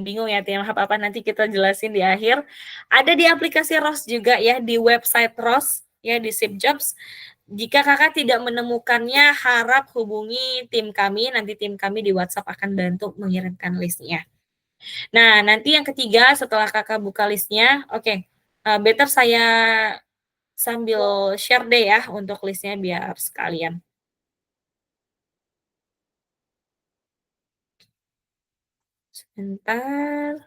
bingung ya TM Hub apa, nanti kita jelasin di akhir. Ada di aplikasi ROS juga ya, di website ROS ya, di SipJobs. Jika Kakak tidak menemukannya, harap hubungi tim kami, nanti tim kami di WhatsApp akan bantu mengirimkan list-nya. Nah, nanti yang ketiga setelah Kakak buka list-nya, oke, better saya sambil share deh ya untuk list-nya biar sekalian. Sebentar.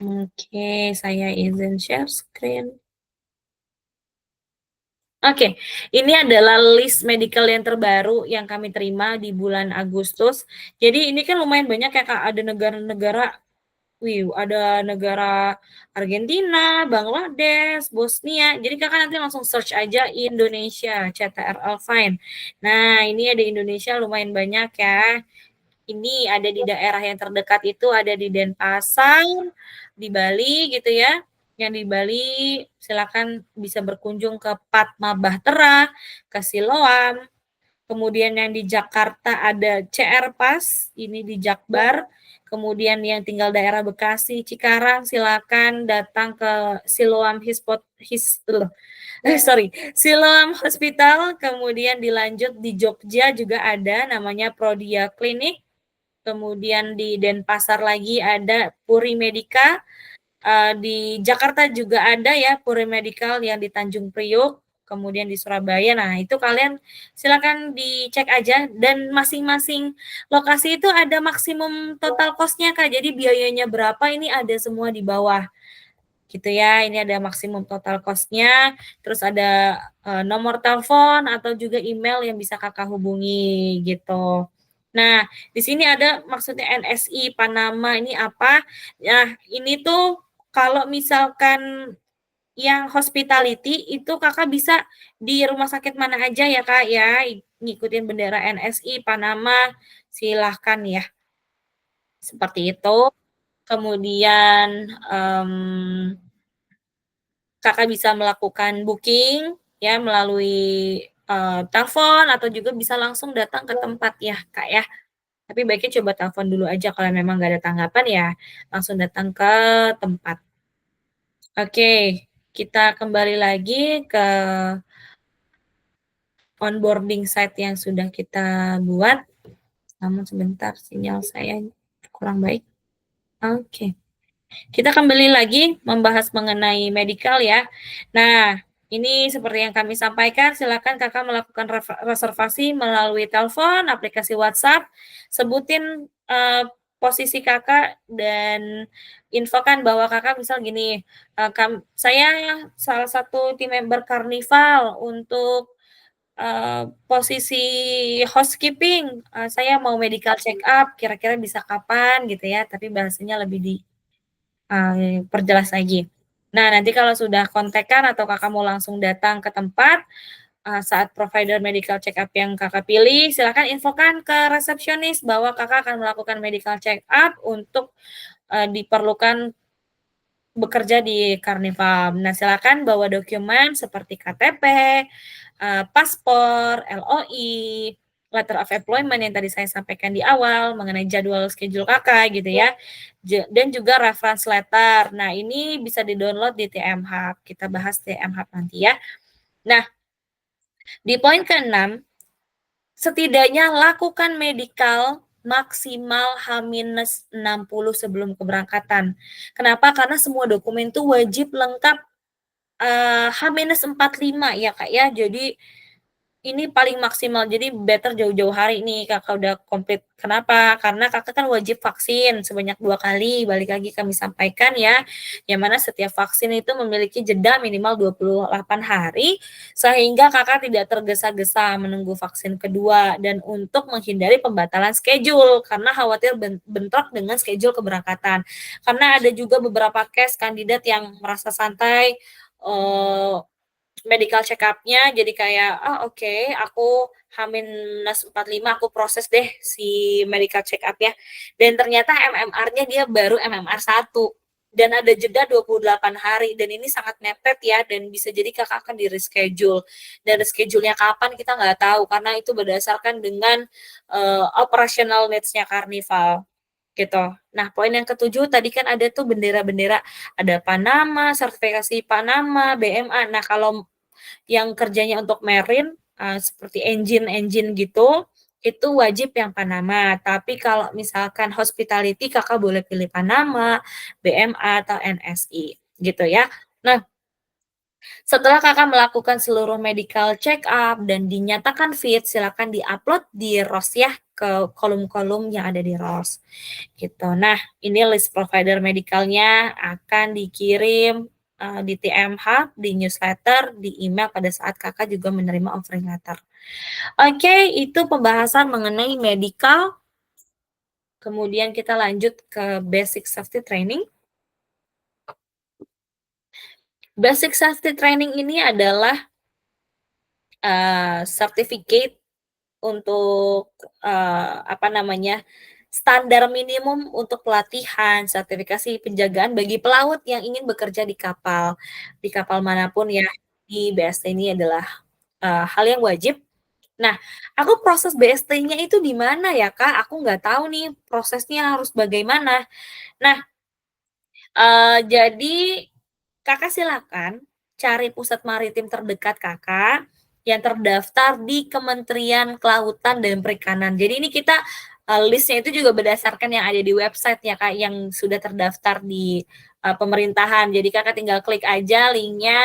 Oke, saya izin share screen. Oke, ini adalah list medical yang terbaru yang kami terima di bulan Agustus. Jadi ini kan lumayan banyak ya Kak, ada negara-negara Wih, ada negara Argentina, Bangladesh, Bosnia. Jadi Kakak nanti langsung search aja Indonesia, CTRL Find. Nah, ini ada Indonesia lumayan banyak ya. Ini ada di daerah yang terdekat itu ada di Denpasar, di Bali gitu ya. Yang di Bali silakan bisa berkunjung ke Padma Bahtera, ke Siloam. Kemudian yang di Jakarta ada CR Pas, ini di Jakbar. Kemudian yang tinggal daerah Bekasi, Cikarang, silakan datang ke Siloam Siloam Hospital. Kemudian dilanjut di Jogja juga ada namanya Prodia Klinik. Kemudian di Denpasar lagi ada Puri Medika. Di Jakarta juga ada ya Puri Medical yang di Tanjung Priuk, kemudian di Surabaya. Nah, itu kalian silakan dicek aja dan masing-masing lokasi itu ada maksimum total cost-nya, Kak. Jadi biayanya berapa ini ada semua di bawah gitu ya. Ini ada maksimum total cost-nya, terus ada nomor telepon atau juga email yang bisa Kakak hubungi gitu. Nah, di sini ada maksudnya NSI Panama ini apa? Nah, ini tuh kalau misalkan yang hospitality itu Kakak bisa di rumah sakit mana aja ya Kak ya, ngikutin bendera NSI Panama, silahkan ya. Seperti itu. Kemudian, Kakak bisa melakukan booking ya melalui, telepon atau juga bisa langsung datang ke tempat ya, Kak, ya. Tapi baiknya coba telepon dulu aja kalau memang nggak ada tanggapan ya langsung datang ke tempat. Oke, kita kembali lagi ke onboarding site yang sudah kita buat. Namun sebentar sinyal saya kurang baik. Oke. Kita kembali lagi membahas mengenai medikal ya. Nah, ini seperti yang kami sampaikan, silakan Kakak melakukan reservasi melalui telepon, aplikasi WhatsApp, sebutin, posisi Kakak dan infokan bahwa Kakak misal gini, "Saya salah satu tim member Karnival untuk, posisi housekeeping, saya mau medical check up, kira-kira bisa kapan?" Gitu ya, tapi bahasanya lebih perjelas lagi. Nah, nanti kalau sudah kontekan atau Kakak mau langsung datang ke tempat, saat provider medical check up yang Kakak pilih, silakan infokan ke resepsionis bahwa Kakak akan melakukan medical check up untuk, diperlukan bekerja di Karnival. Nah, silakan bawa dokumen seperti KTP, paspor, LOI, letter of employment yang tadi saya sampaikan di awal mengenai jadwal schedule Kakak gitu ya, dan juga reference letter. Nah, ini bisa di-download di TM Hub, kita bahas TM Hub nanti ya. Nah, di poin ke-6, setidaknya lakukan medical maksimal H-60 sebelum keberangkatan. Kenapa? Karena semua dokumen itu wajib lengkap, H-45 ya, Kak, ya. Jadi ini paling maksimal, jadi better jauh-jauh hari nih Kakak udah komplit. Kenapa? Karena Kakak kan wajib vaksin sebanyak 2 kali, balik lagi kami sampaikan ya, yang mana setiap vaksin itu memiliki jeda minimal 28 hari, sehingga Kakak tidak tergesa-gesa menunggu vaksin kedua, dan untuk menghindari pembatalan schedule, karena khawatir bentrok dengan schedule keberangkatan. Karena ada juga beberapa case kandidat yang merasa santai, eee medical check up-nya jadi kayak, "Ah, oke, aku H-45 aku proses deh si medical check up-nya." Dan ternyata MMR-nya dia baru MMR 1 dan ada jeda 28 hari dan ini sangat mepet ya dan bisa jadi Kakak akan di-reschedule. Dan reschedule-nya kapan kita nggak tahu karena itu berdasarkan dengan, operational needs-nya Karnival, gitu. Nah, poin yang ketujuh tadi kan ada tuh bendera-bendera, ada Panama, sertifikasi Panama, BMA. Nah, kalau yang kerjanya untuk marine, seperti engine-engine gitu, itu wajib yang Panama. Tapi kalau misalkan hospitality Kakak boleh pilih Panama, BMA, atau NSI, gitu ya. Nah, setelah Kakak melakukan seluruh medical check up dan dinyatakan fit, silakan di-upload di ROS ya, ke kolom-kolom yang ada di ROS, gitu. Nah, ini list provider medikalnya akan dikirim, di TM Hub, di newsletter, di email pada saat Kakak juga menerima offering letter. Oke, itu pembahasan mengenai medical kemudian kita lanjut ke basic safety training. Basic safety training ini adalah, certificate untuk, apa namanya, standar minimum untuk pelatihan, sertifikasi penjagaan bagi pelaut yang ingin bekerja di kapal manapun ya, di BST ini adalah, hal yang wajib. Nah, aku proses BST-nya itu di mana ya, Kak? Aku nggak tahu nih prosesnya harus bagaimana. Nah, jadi Kakak silakan cari pusat maritim terdekat Kakak, yang terdaftar di Kementerian Kelautan dan Perikanan. Jadi ini kita, list-nya itu juga berdasarkan yang ada di website ya Kak, yang sudah terdaftar di, pemerintahan. Jadi Kakak tinggal klik aja link-nya,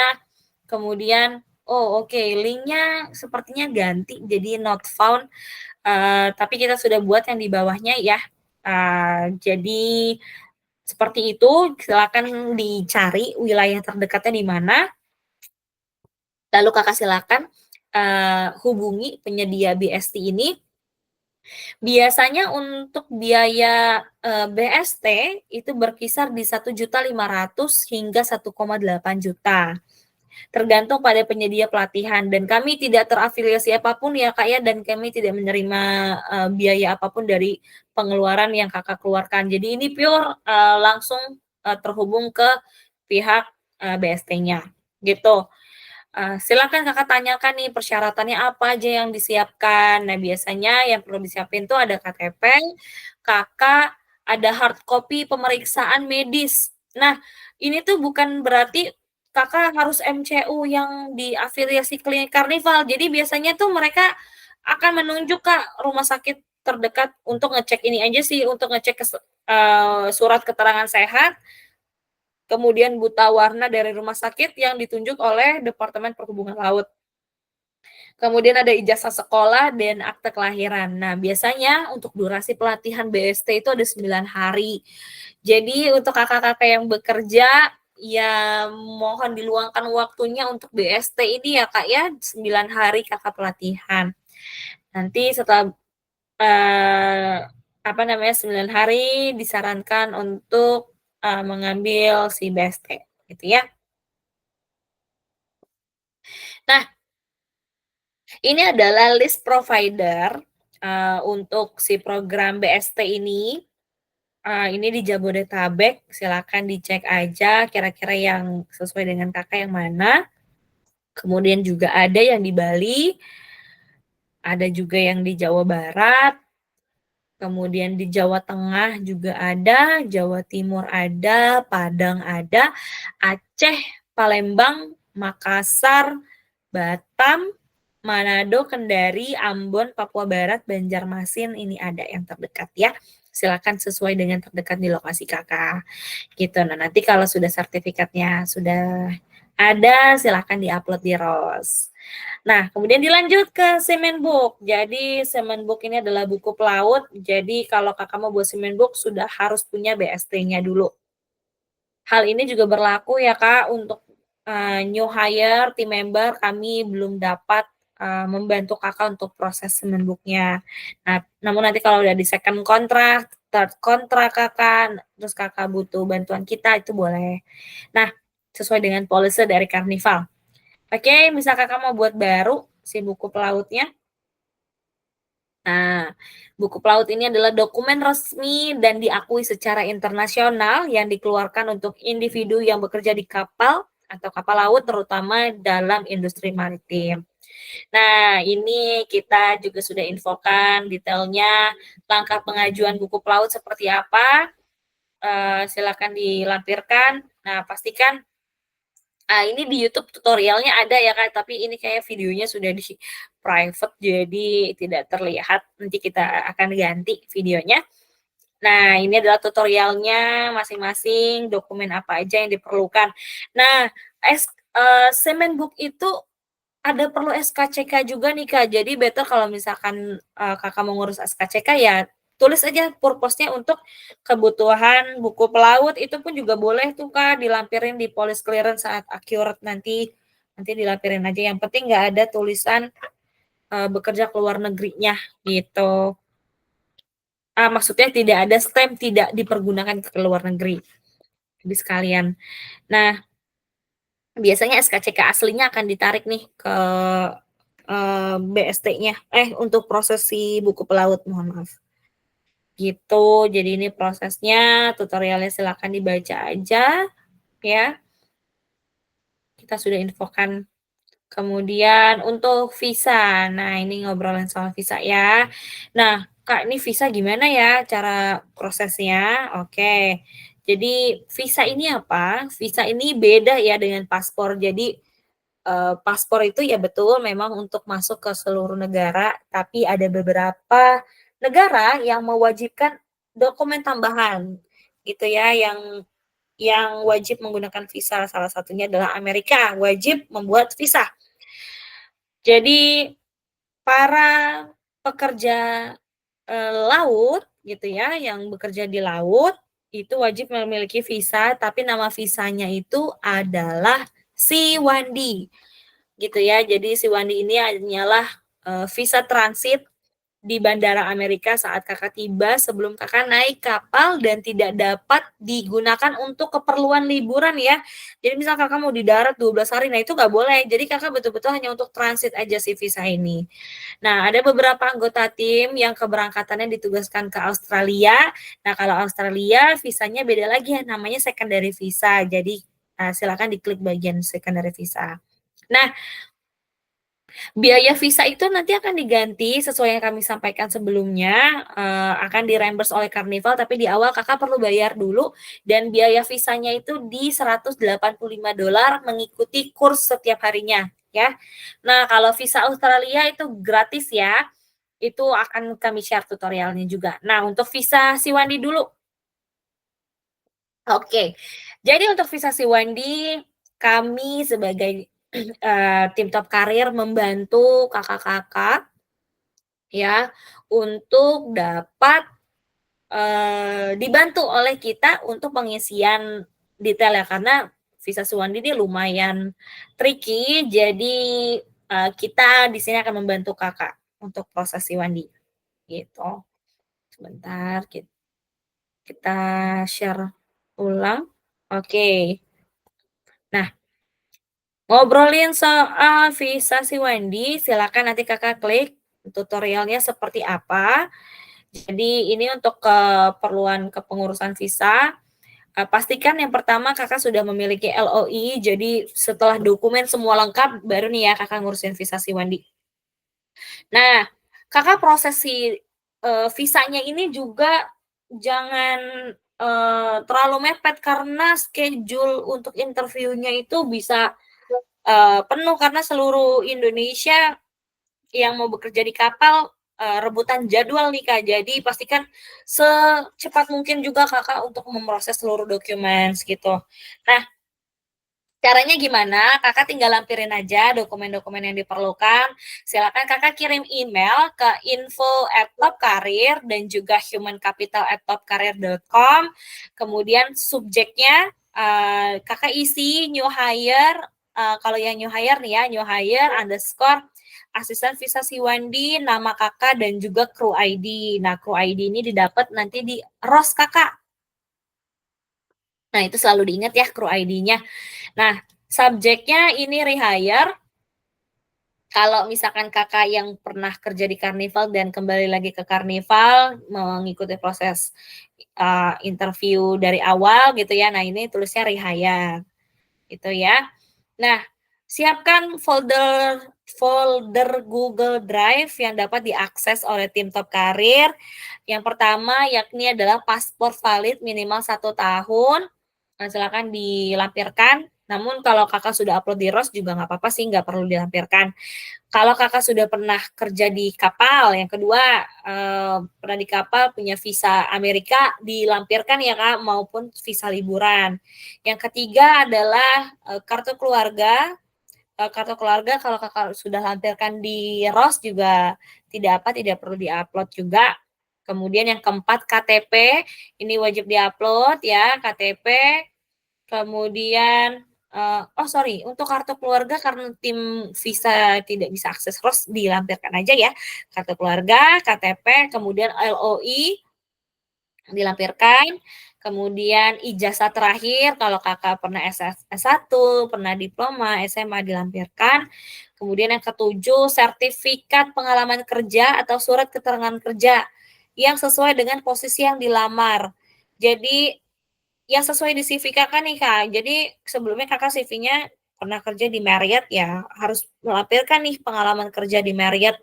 kemudian, oh oke, link-nya sepertinya ganti jadi not found, tapi kita sudah buat yang di bawahnya ya. Jadi seperti itu, silakan dicari wilayah terdekatnya di mana, lalu Kakak silakan, hubungi penyedia BST ini. Biasanya untuk biaya, BST itu berkisar di 1.500.000 hingga 1,8 juta, tergantung pada penyedia pelatihan dan kami tidak terafiliasi apapun ya, Kak, ya, dan kami tidak menerima, biaya apapun dari pengeluaran yang Kakak keluarkan. Jadi ini pure, langsung, terhubung ke pihak, BST-nya, gitu. Silakan Kakak tanyakan nih persyaratannya apa aja yang disiapkan. Nah, biasanya yang perlu disiapin tuh ada KTP, Kakak, ada hard copy pemeriksaan medis. Nah, ini tuh bukan berarti Kakak harus MCU yang diafiliasi klinik Karnival. Jadi biasanya tuh mereka akan menunjuk, Kak, rumah sakit terdekat untuk ngecek ini aja sih, untuk ngecek surat keterangan sehat, kemudian buta warna dari rumah sakit yang ditunjuk oleh Departemen Perhubungan Laut. Kemudian ada ijazah sekolah dan akte kelahiran. Nah, biasanya untuk durasi pelatihan BST itu ada 9 hari. Jadi untuk kakak-kakak yang bekerja, ya mohon diluangkan waktunya untuk BST ini ya, Kak, ya, 9 hari Kakak pelatihan. Nanti setelah, eee, apa namanya, 9 hari disarankan untuk, mengambil si BST, gitu ya. Nah, ini adalah list provider, untuk si program BST ini, ini di Jabodetabek, silakan dicek aja kira-kira yang sesuai dengan Kakak yang mana. Kemudian juga ada yang di Bali, ada juga yang di Jawa Barat, kemudian di Jawa Tengah juga ada, Jawa Timur ada, Padang ada, Aceh, Palembang, Makassar, Batam, Manado, Kendari, Ambon, Papua Barat, Banjarmasin, ini ada yang terdekat ya. Silakan sesuai dengan terdekat di lokasi Kakak, gitu. Nah, nanti kalau sudah sertifikatnya sudah ada, silakan di-upload di ROS. Nah, kemudian dilanjut ke Semenbook. Jadi Semenbook ini adalah buku pelaut, jadi kalau Kakak mau buat Semenbook sudah harus punya BST-nya dulu. Hal ini juga berlaku ya, Kak, untuk, new hire team member kami belum dapat, membantu Kakak untuk proses Semenbook-nya. Nah, namun nanti kalau udah di second kontrak, third kontrak Kakak, terus Kakak butuh bantuan kita, itu boleh. Nah, sesuai dengan policy dari Karnival. Oke, misal Kakak mau buat baru si buku pelautnya. Nah, buku pelaut ini adalah dokumen resmi dan diakui secara internasional yang dikeluarkan untuk individu yang bekerja di kapal atau kapal laut, terutama dalam industri maritim. Nah, ini kita juga sudah infokan detailnya, langkah pengajuan buku pelaut seperti apa, silakan dilampirkan. Nah, pastikan ini di YouTube tutorialnya ada ya, Kak, tapi ini kayak videonya sudah di private jadi tidak terlihat, nanti kita akan ganti videonya. Nah, ini adalah tutorialnya masing-masing, dokumen apa aja yang diperlukan. Nah, Semenbook itu ada perlu SKCK juga nih, Kak. Jadi better kalau misalkan, Kakak mau ngurus SKCK ya tulis aja purpose-nya untuk kebutuhan buku pelaut, itu pun juga boleh tuh, Kak, dilampirin di police clearance saat accurate nanti dilampirin aja, yang penting nggak ada tulisan, bekerja ke luar negerinya, gitu. Maksudnya tidak ada stem tidak dipergunakan ke luar negeri, jadi sekalian. Nah, biasanya SKCK aslinya akan ditarik nih ke, BST-nya untuk proses si buku pelaut, mohon maaf. Gitu, jadi ini prosesnya, tutorialnya silakan dibaca aja, ya. Kita sudah infokan. Kemudian untuk visa, nah ini ngobrolin soal visa ya. Nah, Kak, ini visa gimana ya cara prosesnya? Oke, jadi visa ini apa? Visa ini beda ya dengan paspor. Jadi, paspor itu ya betul memang untuk masuk ke seluruh negara, tapi ada beberapa negara yang mewajibkan dokumen tambahan, gitu ya, yang wajib menggunakan visa, salah satunya adalah Amerika, wajib membuat visa. Jadi para pekerja, laut gitu ya, yang bekerja di laut, itu wajib memiliki visa, tapi nama visanya itu adalah Siwandi, gitu ya. Jadi Siwandi ini hanyalah, visa transit di Bandara Amerika saat Kakak tiba sebelum Kakak naik kapal dan tidak dapat digunakan untuk keperluan liburan ya. Jadi misal Kakak mau di darat 12 hari, nah itu nggak boleh. Jadi Kakak betul-betul hanya untuk transit aja si visa ini. Nah, ada beberapa anggota tim yang keberangkatannya ditugaskan ke Australia. Nah, kalau Australia visanya beda lagi ya, namanya secondary visa. Jadi, silakan diklik bagian secondary visa. Nah, biaya visa itu nanti akan diganti sesuai yang kami sampaikan sebelumnya, akan di-reimburse oleh Carnival, tapi di awal Kakak perlu bayar dulu dan biaya visanya itu di $185 mengikuti kurs setiap harinya, ya. Nah, kalau visa Australia itu gratis ya, itu akan kami share tutorialnya juga. Nah, untuk visa Siwandi dulu. Oke, jadi untuk visa Siwandi, kami sebagai, tim Top Karir membantu kakak-kakak ya, untuk dapat, dibantu oleh kita untuk pengisian detail ya, karena visa Suwandi ini lumayan tricky, jadi, kita di sini akan membantu Kakak untuk proses Siwandi, gitu. Sebentar kita share ulang. Oke. Nah, ngobrolin soal visa Siwandi, silakan nanti Kakak klik tutorialnya seperti apa. Jadi ini untuk keperluan kepengurusan visa, pastikan yang pertama Kakak sudah memiliki LOI, jadi setelah dokumen semua lengkap, baru nih ya Kakak ngurusin visa Siwandi. Nah, Kakak proses si, visanya ini juga jangan, terlalu mepet karena schedule untuk interviewnya itu bisa, penuh karena seluruh Indonesia yang mau bekerja di kapal, rebutan jadwal nih, Kak. Jadi pastikan secepat mungkin juga Kakak untuk memproses seluruh dokumen gitu. Nah, caranya gimana? Kakak tinggal lampirin aja dokumen-dokumen yang diperlukan. Silakan Kakak kirim email ke info@topkarir dan juga humancapital@topkarir.com. Kemudian subjeknya, Kakak isi new hire, kalau yang new hire nih ya, new hire underscore asisten visa Siwandi, nama Kakak dan juga crew ID. Nah, crew ID ini didapat nanti di ROS Kakak. Nah, itu selalu diingat ya crew ID-nya. Nah, subjeknya ini rehire. Kalau misalkan Kakak yang pernah kerja di Carnival dan kembali lagi ke Carnival, mengikuti proses, interview dari awal gitu ya, nah ini tulisnya rehire, gitu ya. Nah, siapkan folder folder Google Drive yang dapat diakses oleh tim Top Karir. Yang pertama yakni adalah paspor valid minimal 1 tahun, silakan dilampirkan. Namun kalau Kakak sudah upload di ROS juga nggak apa-apa sih, nggak perlu dilampirkan. Kalau Kakak sudah pernah kerja di kapal, yang kedua, pernah di kapal punya visa Amerika, dilampirkan ya Kak, maupun visa liburan. Yang ketiga adalah, kartu keluarga. Kartu keluarga kalau Kakak sudah lampirkan di ROS juga tidak perlu di-upload juga. Kemudian yang keempat KTP, ini wajib di-upload ya KTP. Kemudian, untuk kartu keluarga karena tim visa tidak bisa akses ROS dilampirkan aja ya, kartu keluarga, KTP, kemudian LOI, dilampirkan, kemudian ijazah terakhir kalau Kakak pernah S1, pernah diploma, SMA dilampirkan, kemudian yang ketujuh sertifikat pengalaman kerja atau surat keterangan kerja yang sesuai dengan posisi yang dilamar. Jadi yang sesuai di CV Kakak nih, Kak. Jadi sebelumnya Kakak CV-nya pernah kerja di Marriott ya, harus melampirkan nih pengalaman kerja di Marriott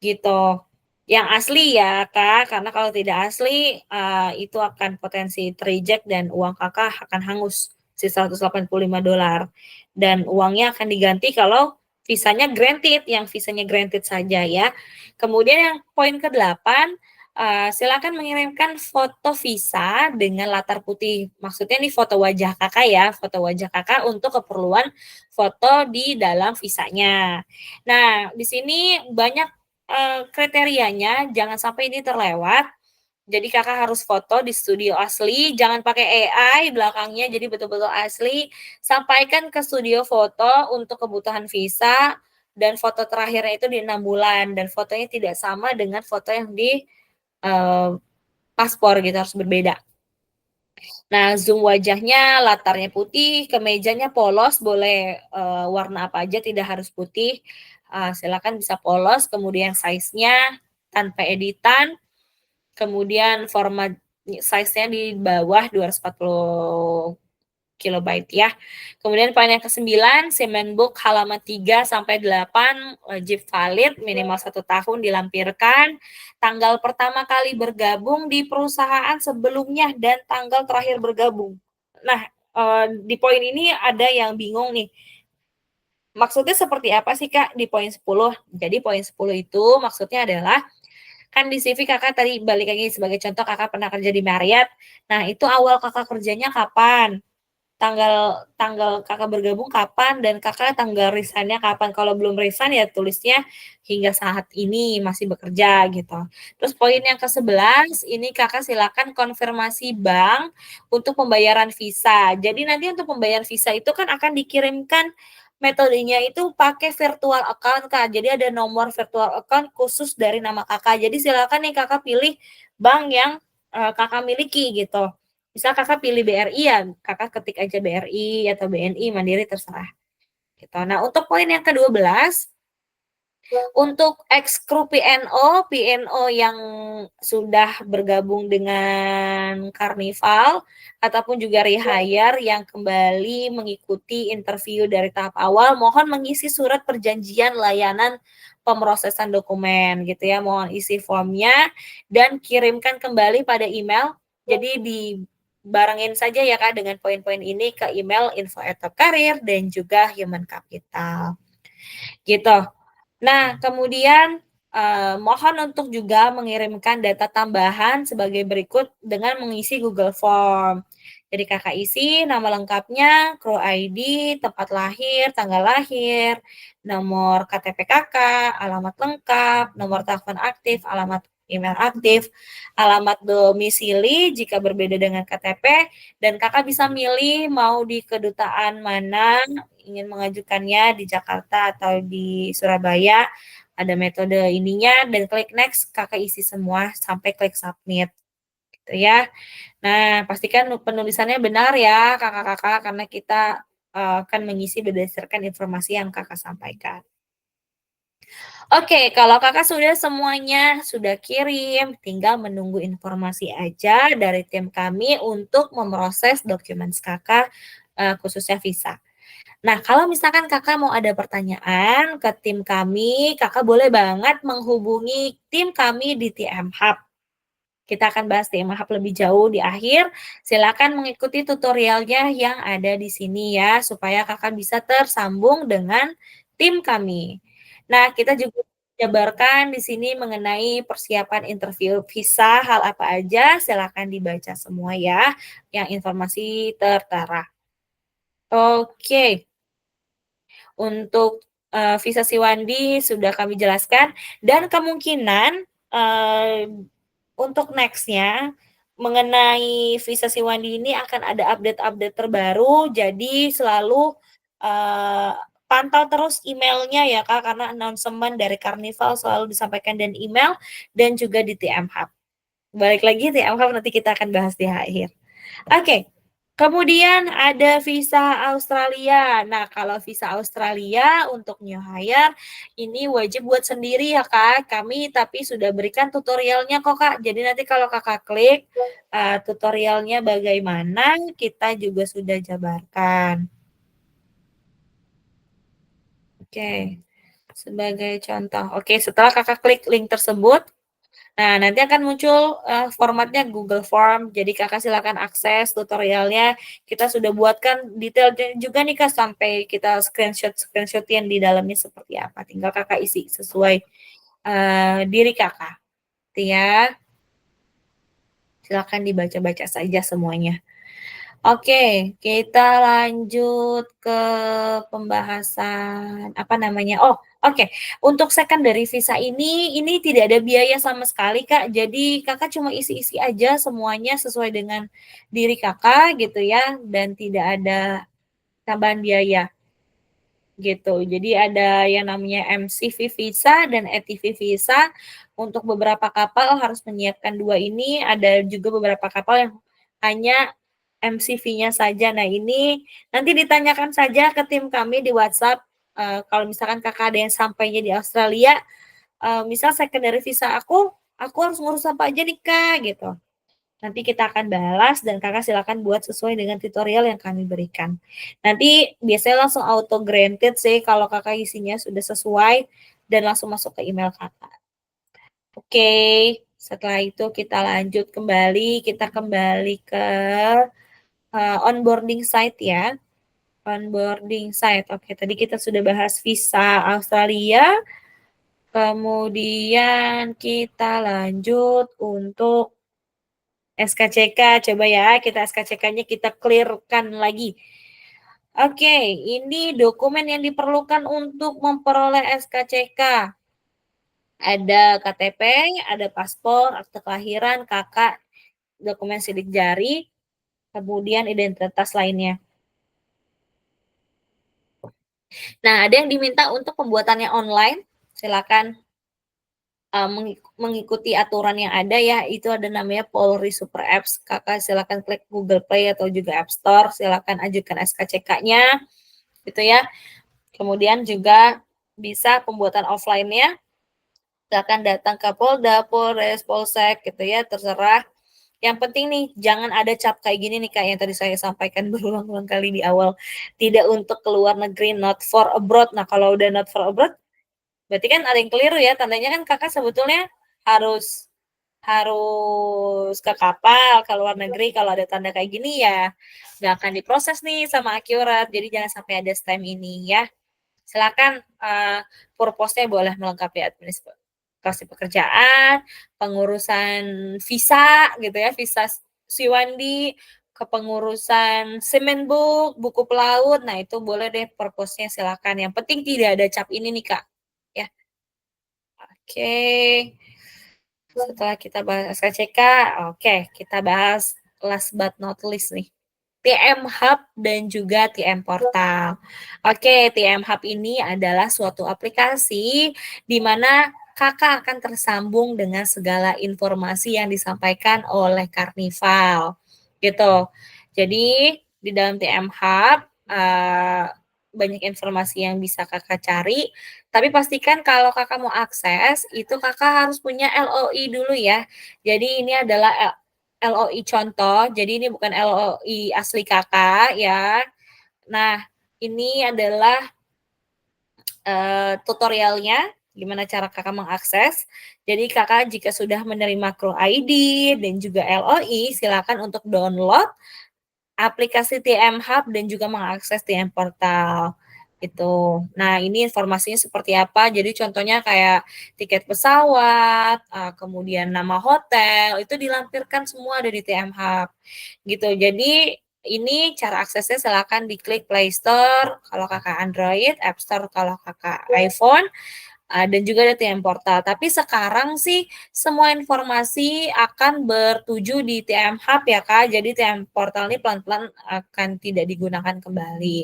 gitu. Yang asli ya, Kak, karena kalau tidak asli, itu akan potensi ter-reject dan uang Kakak akan hangus, si $185 dan uangnya akan diganti kalau visanya granted, yang visanya granted saja ya. Kemudian yang poin ke-8, silakan mengirimkan foto visa dengan latar putih. Maksudnya nih foto wajah Kakak ya, foto wajah Kakak untuk keperluan foto di dalam visanya. Nah, di sini banyak kriterianya jangan sampai ini terlewat, jadi Kakak harus foto di studio asli, jangan pakai AI belakangnya, jadi betul-betul asli. Sampaikan ke studio foto untuk kebutuhan visa, dan foto terakhirnya itu di 6 bulan, dan fotonya tidak sama dengan foto yang di, eee, paspor gitu, harus berbeda. Nah, zoom wajahnya, latarnya putih, kemejanya polos, boleh, warna apa aja, tidak harus putih, silakan bisa polos, kemudian size-nya tanpa editan, kemudian format size-nya di bawah 240 kilobyte ya. Kemudian poin yang ke-9, Semenbook halaman 3 sampai 8 wajib valid minimal 1 tahun dilampirkan, tanggal pertama kali bergabung di perusahaan sebelumnya dan tanggal terakhir bergabung. Nah, di poin ini ada yang bingung nih, maksudnya seperti apa sih, Kak, di poin 10? Jadi poin 10 itu maksudnya adalah, kan di CV Kakak tadi balik lagi sebagai contoh Kakak pernah kerja di Marriott. Nah, itu awal Kakak kerjanya kapan? Tanggal tanggal Kakak bergabung kapan dan Kakak tanggal resign-nya kapan. Kalau belum resign ya tulisnya hingga saat ini masih bekerja gitu. Terus poin yang ke-11 ini Kakak silakan konfirmasi bank untuk pembayaran visa. Jadi nanti untuk pembayaran visa itu kan akan dikirimkan metodenya itu pakai virtual account, Kak. Jadi ada nomor virtual account khusus dari nama Kakak. Jadi silakan nih Kakak pilih bank yang, Kakak miliki gitu. Misal Kakak pilih BRI ya, Kakak ketik aja BRI atau BNI, Mandiri terserah, gitu. Nah, untuk poin yang ke-12, untuk ex-kru PNO yang sudah bergabung dengan Karnival ataupun juga rehire yang kembali mengikuti interview dari tahap awal, mohon mengisi surat perjanjian layanan pemrosesan dokumen gitu ya, mohon isi formnya dan kirimkan kembali pada email. Jadi dibarengin saja ya Kak dengan poin-poin ini ke email info@topkarir dan juga Human Capital, gitu. Nah, kemudian, mohon untuk juga mengirimkan data tambahan sebagai berikut dengan mengisi Google Form. Jadi Kakak isi nama lengkapnya, kru ID, tempat lahir, tanggal lahir, nomor KTP Kakak, alamat lengkap, nomor telepon aktif, alamat email aktif, alamat domisili jika berbeda dengan KTP, dan Kakak bisa milih mau di kedutaan mana ingin mengajukannya, di Jakarta atau di Surabaya, ada metode ininya dan klik next, Kakak isi semua sampai klik submit, gitu ya. Nah, pastikan penulisannya benar ya Kakak-kakak, karena kita, akan mengisi berdasarkan informasi yang Kakak sampaikan. Oke, kalau Kakak sudah semuanya sudah kirim, tinggal menunggu informasi aja dari tim kami untuk memproses dokumen Kakak, khususnya visa. Nah, kalau misalkan Kakak mau ada pertanyaan ke tim kami, Kakak boleh banget menghubungi tim kami di TM Hub. Kita akan bahas TM Hub lebih jauh di akhir. Silakan mengikuti tutorialnya yang ada di sini ya, supaya Kakak bisa tersambung dengan tim kami. Nah, kita juga jabarkan di sini mengenai persiapan interview visa, hal apa aja, silakan dibaca semua ya, yang informasi tertera. Oke. Untuk, visa Siwandi sudah kami jelaskan dan kemungkinan, untuk next-nya mengenai visa Siwandi ini akan ada update-update terbaru, jadi selalu, eee, pantau terus email-nya ya, Kak, karena announcement dari Karnival selalu disampaikan dan email dan juga di TM Hub. balik lagi TM Hub nanti kita akan bahas di akhir. Oke, kemudian ada visa Australia. Nah, kalau visa Australia untuk new hire ini wajib buat sendiri ya, Kak. Kami tapi sudah berikan tutorialnya kok, Kak. Jadi nanti kalau Kakak klik, tutorialnya bagaimana, kita juga sudah jabarkan. Oke, sebagai contoh. Oke, setelah Kakak klik link tersebut, nah, nanti akan muncul, formatnya Google Form, jadi Kakak silakan akses tutorialnya. Kita sudah buatkan detailnya juga nih, Kak, sampai kita screenshot-screenshot-in di dalamnya seperti apa, tinggal Kakak isi sesuai, diri Kakak, gitu ya. Silakan dibaca-baca saja semuanya. Oke, kita lanjut ke pembahasan apa namanya, oh, oke. Untuk secondary visa ini tidak ada biaya sama sekali, Kak. Jadi Kakak cuma isi-isi aja semuanya sesuai dengan diri Kakak gitu ya, dan tidak ada tambahan biaya. Gitu. Jadi ada yang namanya MCV visa dan ATV visa. Untuk beberapa kapal harus menyiapkan 2 ini, ada juga beberapa kapal yang hanya MCV-nya saja. Nah, ini nanti ditanyakan saja ke tim kami di WhatsApp, kalau misalkan Kakak ada yang sampainya di Australia, misal secondary visa aku harus ngurus apa aja nih, Kak? Gitu. Nanti kita akan balas dan Kakak silakan buat sesuai dengan tutorial yang kami berikan. Nanti biasanya langsung auto granted sih kalau Kakak isinya sudah sesuai dan langsung masuk ke email Kakak. Oke, setelah itu kita lanjut kembali, kita kembali ke, onboarding site ya, onboarding site. Oke, tadi kita sudah bahas visa Australia, kemudian kita lanjut untuk SKCK, coba ya kita SKCK-nya kita clear-kan lagi. Oke, ini dokumen yang diperlukan untuk memperoleh SKCK. Ada KTP, ada paspor, akte kelahiran, kakak, dokumen sidik jari, kemudian identitas lainnya. Nah, ada yang diminta untuk pembuatannya online, silakan mengikuti aturan yang ada ya, itu ada namanya Polri Super Apps. Kakak silakan klik Google Play atau juga App Store, silakan ajukan SKCK-nya, gitu ya. Kemudian juga bisa pembuatan offline-nya, silakan datang ke Polda, Polres, Polsek, gitu ya, terserah. Yang penting nih, jangan ada cap kayak gini nih Kak, yang tadi saya sampaikan berulang-ulang kali di awal. Tidak untuk ke luar negeri, not for abroad. Nah, kalau udah not for abroad, berarti kan ada yang keliru ya, tandanya kan Kakak sebetulnya harus harus ke kapal, ke luar negeri, kalau ada tanda kayak gini ya nggak akan diproses nih sama akurat, jadi jangan sampai ada stem ini ya. Silakan, purpose-nya boleh melengkapi administrasi pekerjaan, pengurusan visa gitu ya, visa Siwandi, kepengurusan Semenbook, buku pelaut, nah itu boleh deh purpose-nya silakan, yang penting tidak ada cap ini nih, Kak, ya. Oke, setelah kita bahas SKCK, oke kita bahas last but not least nih, TM Hub dan juga TM Portal. Oke, TM Hub ini adalah suatu aplikasi di mana Kakak akan tersambung dengan segala informasi yang disampaikan oleh Karnival, gitu. Jadi di dalam TM Hub, banyak informasi yang bisa Kakak cari, tapi pastikan kalau Kakak mau akses, itu Kakak harus punya LOI dulu ya. Jadi ini adalah LOI contoh, jadi ini bukan LOI asli Kakak ya. Nah, ini adalah, tutorialnya, gimana cara Kakak mengakses. Jadi Kakak jika sudah menerima Crew ID dan juga LOI, silakan untuk download aplikasi TM Hub dan juga mengakses TM Portal, gitu. Nah, ini informasinya seperti apa, jadi contohnya kayak tiket pesawat, kemudian nama hotel, itu dilampirkan semua ada di TM Hub, gitu. Jadi, ini cara aksesnya silakan diklik Play Store kalau Kakak Android, App Store kalau Kakak iPhone, dan juga ada TM Portal. Tapi sekarang sih semua informasi akan bertuju di TM Hub ya Kak, jadi TM Portal ini pelan-pelan akan tidak digunakan kembali.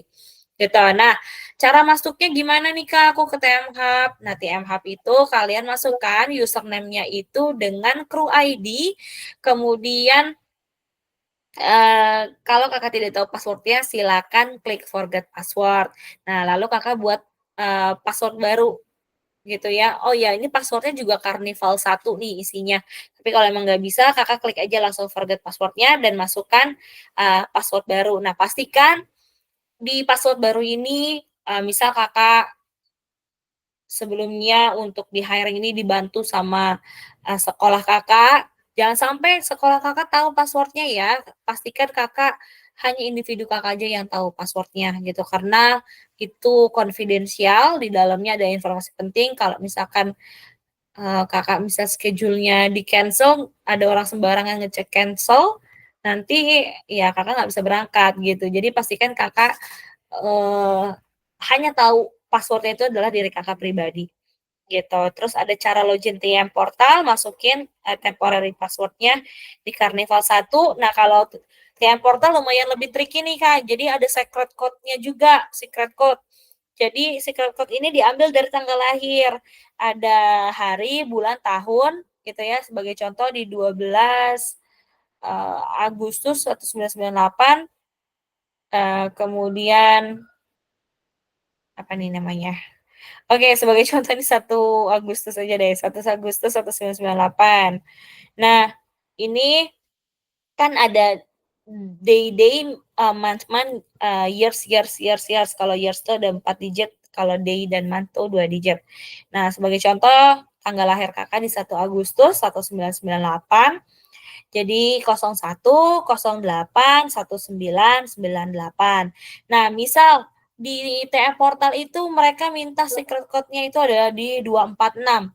gitu. Nah, cara masuknya gimana nih, Kak, aku ke TM Hub? Nah, TM Hub itu kalian masukkan username-nya itu dengan crew ID, kemudian, kalau Kakak tidak tahu password-nya silakan klik forget password. Nah, lalu Kakak buat, password baru gitu ya. Oh ya, ini password-nya juga Karnival 1 nih isinya. Tapi kalau emang nggak bisa, Kakak klik aja langsung forget password-nya dan masukkan, password baru. Nah, pastikan di password baru ini, misal Kakak sebelumnya untuk di hiring ini dibantu sama, sekolah Kakak, jangan sampai sekolah Kakak tahu password-nya ya. Pastikan Kakak hanya individu Kakak aja yang tahu password-nya gitu, karena itu konfidensial, di dalamnya ada informasi penting kalau misalkan, Kakak misal schedule-nya di-cancel, ada orang sembarangan ngecek cancel, nanti ya Kakak nggak bisa berangkat gitu. Jadi pastikan Kakak, eee, hanya tahu password-nya itu adalah diri Kakak pribadi, gitu. Terus ada cara login TM Portal, masukin, temporary password-nya di Karnival 1. Nah, kalau TM Portal lumayan lebih tricky nih, Kak, jadi ada secret code-nya juga, secret code. Jadi secret code ini diambil dari tanggal lahir, ada hari, bulan, tahun, gitu ya, sebagai contoh di 12, Agustus 1998, kemudian apa nih namanya, oke, sebagai contoh ini 1 Agustus aja deh, 1 Agustus 1998. Nah, ini kan ada day, month, years. Kalau years tuh ada 4 digit, kalau day dan month tuh 2 digit. Nah, sebagai contoh, tanggal lahir Kakak di 1 Agustus 1998, jadi 01.08.1998. Nah, misal di TM Portal itu mereka minta secret code-nya itu adalah di 246.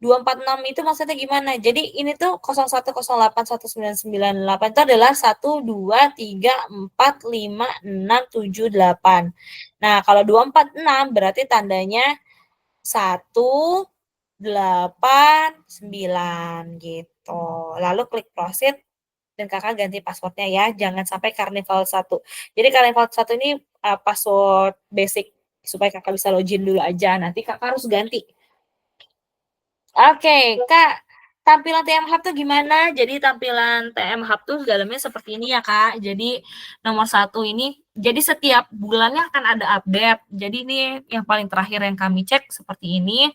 246 itu maksudnya gimana? Jadi ini tuh 01.08.1998 itu adalah 1, 2, 3, 4, 5, 6, 7, 8. Nah, kalau 246 berarti tandanya 1, 8, 9 gitu. Lalu klik proceed dan Kakak ganti password-nya ya, jangan sampai Karnival 1. Jadi Karnival 1 ini, password basic supaya Kakak bisa login dulu aja, nanti Kakak harus ganti. Oke, Kak, tampilan TM Hub tuh gimana? Jadi tampilan TM Hub tuh dalamnya seperti ini ya, Kak. Jadi nomor satu ini, jadi setiap bulannya akan ada update. Jadi ini yang paling terakhir yang kami cek seperti ini.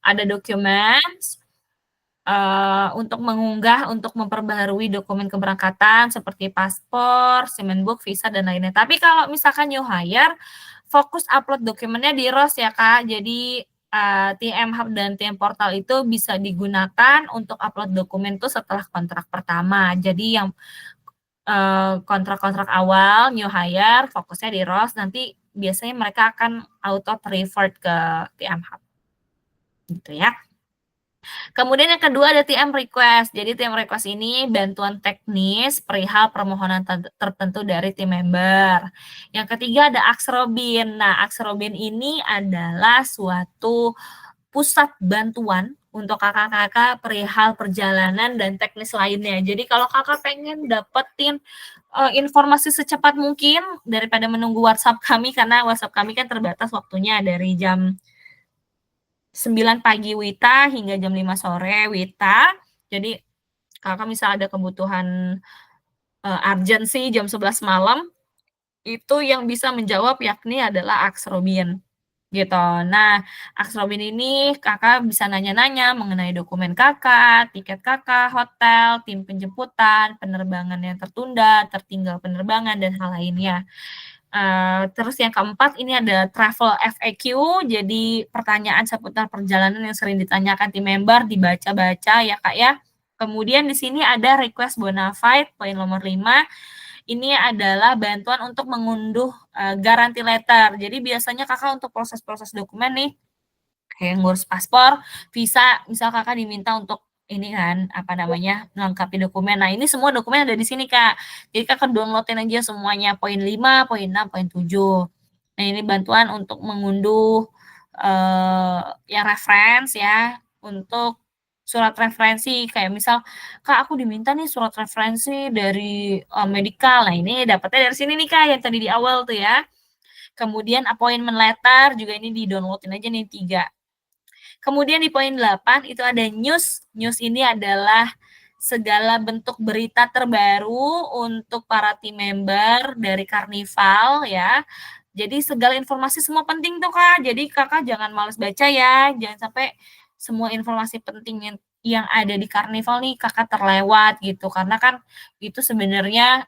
Ada documents, untuk mengunggah, untuk memperbaharui dokumen keberangkatan seperti paspor, Simenbook, visa, dan lainnya. Tapi kalau misalkan new hire, fokus upload dokumennya di ROS ya, Kak. Jadi, TM Hub dan TM Portal itu bisa digunakan untuk upload dokumen tuh setelah kontrak pertama. Jadi yang, kontrak-kontrak awal, new hire, fokusnya di ROS, nanti biasanya mereka akan auto revert ke TM Hub, gitu ya. Kemudian yang kedua ada TM request. Jadi TM request ini bantuan teknis perihal permohonan tertentu dari tim member. Yang ketiga ada Axrobin. Nah, Axrobin ini adalah suatu pusat bantuan untuk kakak-kakak perihal perjalanan dan teknis lainnya. Jadi kalau kakak pengen dapetin informasi secepat mungkin daripada menunggu WhatsApp kami, karena WhatsApp kami kan terbatas waktunya dari jam 9 pagi WITA hingga jam 5 sore WITA. Jadi Kakak misal ada kebutuhan, urgensi jam 11 malam, itu yang bisa menjawab yakni adalah Axrobin, gitu. Nah, Axrobin ini Kakak bisa nanya-nanya mengenai dokumen Kakak, tiket Kakak, hotel, tim penjemputan, penerbangan yang tertunda, tertinggal penerbangan, dan hal lainnya. Terus yang keempat ini ada travel FAQ, jadi pertanyaan seputar perjalanan yang sering ditanyakan tim member dibaca-baca ya, Kak, ya. Kemudian di sini ada request bonafide, poin nomor 5, ini adalah bantuan untuk mengunduh, guarantee letter. Jadi biasanya Kakak untuk proses-proses dokumen nih, kayak ngurus paspor, visa, misal Kakak diminta untuk ini kan, apa namanya, melengkapi dokumen. Nah, ini semua dokumen ada di sini, Kak. Jadi Kakak download-in aja semuanya, poin 5, poin 6, poin 7. Nah, ini bantuan untuk mengunduh, ya reference ya, untuk surat referensi, kayak misal, "Kak, aku diminta nih surat referensi dari, medikal." Nah, ini dapatnya dari sini nih, Kak, yang tadi di awal tuh ya. Kemudian appointment letter juga ini di-download-in aja nih 3. Kemudian di poin 8 itu ada news. News ini adalah segala bentuk berita terbaru untuk para team member dari Karnival ya. Jadi segala informasi semua penting tuh Kak. Jadi Kakak jangan males baca ya. Jangan sampai semua informasi penting yang ada di Karnival nih Kakak terlewat gitu. Karena kan itu sebenarnya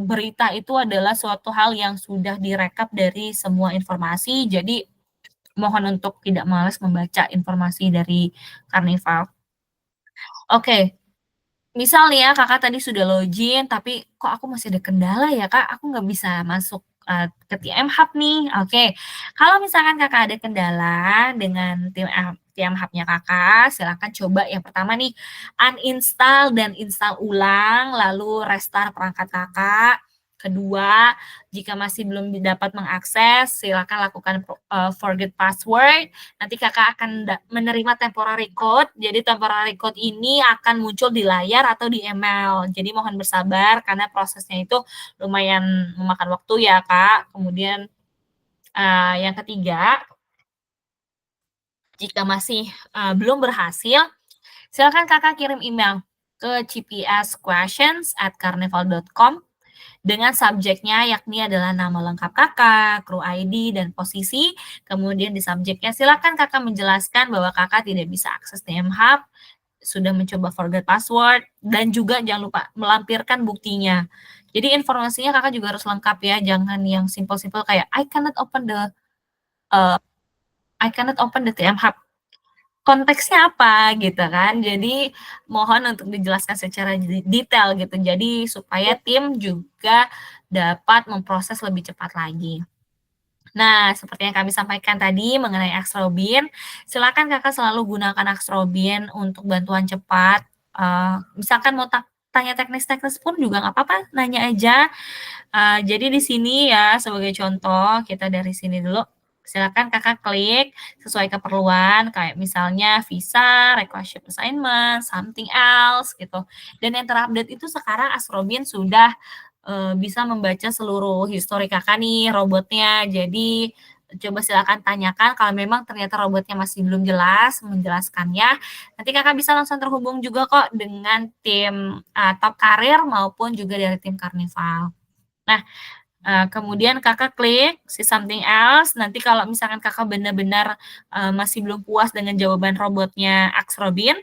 berita itu adalah suatu hal yang sudah direkap dari semua informasi. Jadi mohon untuk tidak malas membaca informasi dari Karnival. Oke, misal nih ya Kakak tadi sudah login, tapi kok aku masih ada kendala ya Kak, aku nggak bisa masuk, ke TM Hub nih. Oke, kalau misalkan Kakak ada kendala dengan TM Hub-nya Kakak, silakan coba yang pertama nih, uninstall dan install ulang, lalu restart perangkat Kakak. Kedua, jika masih belum dapat mengakses, silakan lakukan forget password. Nanti Kakak akan menerima temporary code. Jadi temporary code ini akan muncul di layar atau di email. Jadi mohon bersabar karena prosesnya itu lumayan memakan waktu ya, Kak. Kemudian yang ketiga, jika masih belum berhasil, silakan Kakak kirim email ke cpsquestions@carnival.com dengan subjeknya yakni adalah nama lengkap Kakak, crew ID, dan posisi. Kemudian di subjeknya silakan Kakak menjelaskan bahwa Kakak tidak bisa akses TM Hub, sudah mencoba forget password, dan juga jangan lupa melampirkan buktinya. Jadi informasinya Kakak juga harus lengkap ya, jangan yang simple-simple kayak uh, I cannot open the TM Hub. Konteksnya apa gitu kan. Jadi mohon untuk dijelaskan secara detail gitu. Jadi supaya tim juga dapat memproses lebih cepat lagi. Nah, seperti yang kami sampaikan tadi mengenai Axrobin, silakan Kakak selalu gunakan Axrobin untuk bantuan cepat. Misalkan mau tanya teknis-teknis pun juga nggak apa-apa, nanya aja. Jadi di sini ya sebagai contoh, kita dari sini dulu, silakan Kakak klik sesuai keperluan, kayak misalnya visa, request ship assignment, something else gitu. Dan yang terupdate itu sekarang Asrobin sudah, bisa membaca seluruh histori Kakak nih, robotnya. Jadi coba silakan tanyakan kalau memang ternyata robotnya masih belum jelas menjelaskannya, nanti Kakak bisa langsung terhubung juga kok dengan tim, Top Karir maupun juga dari tim Karnival. Nah, kemudian Kakak klik si something else, nanti kalau misalkan Kakak benar-benar, masih belum puas dengan jawaban robotnya Axrobin,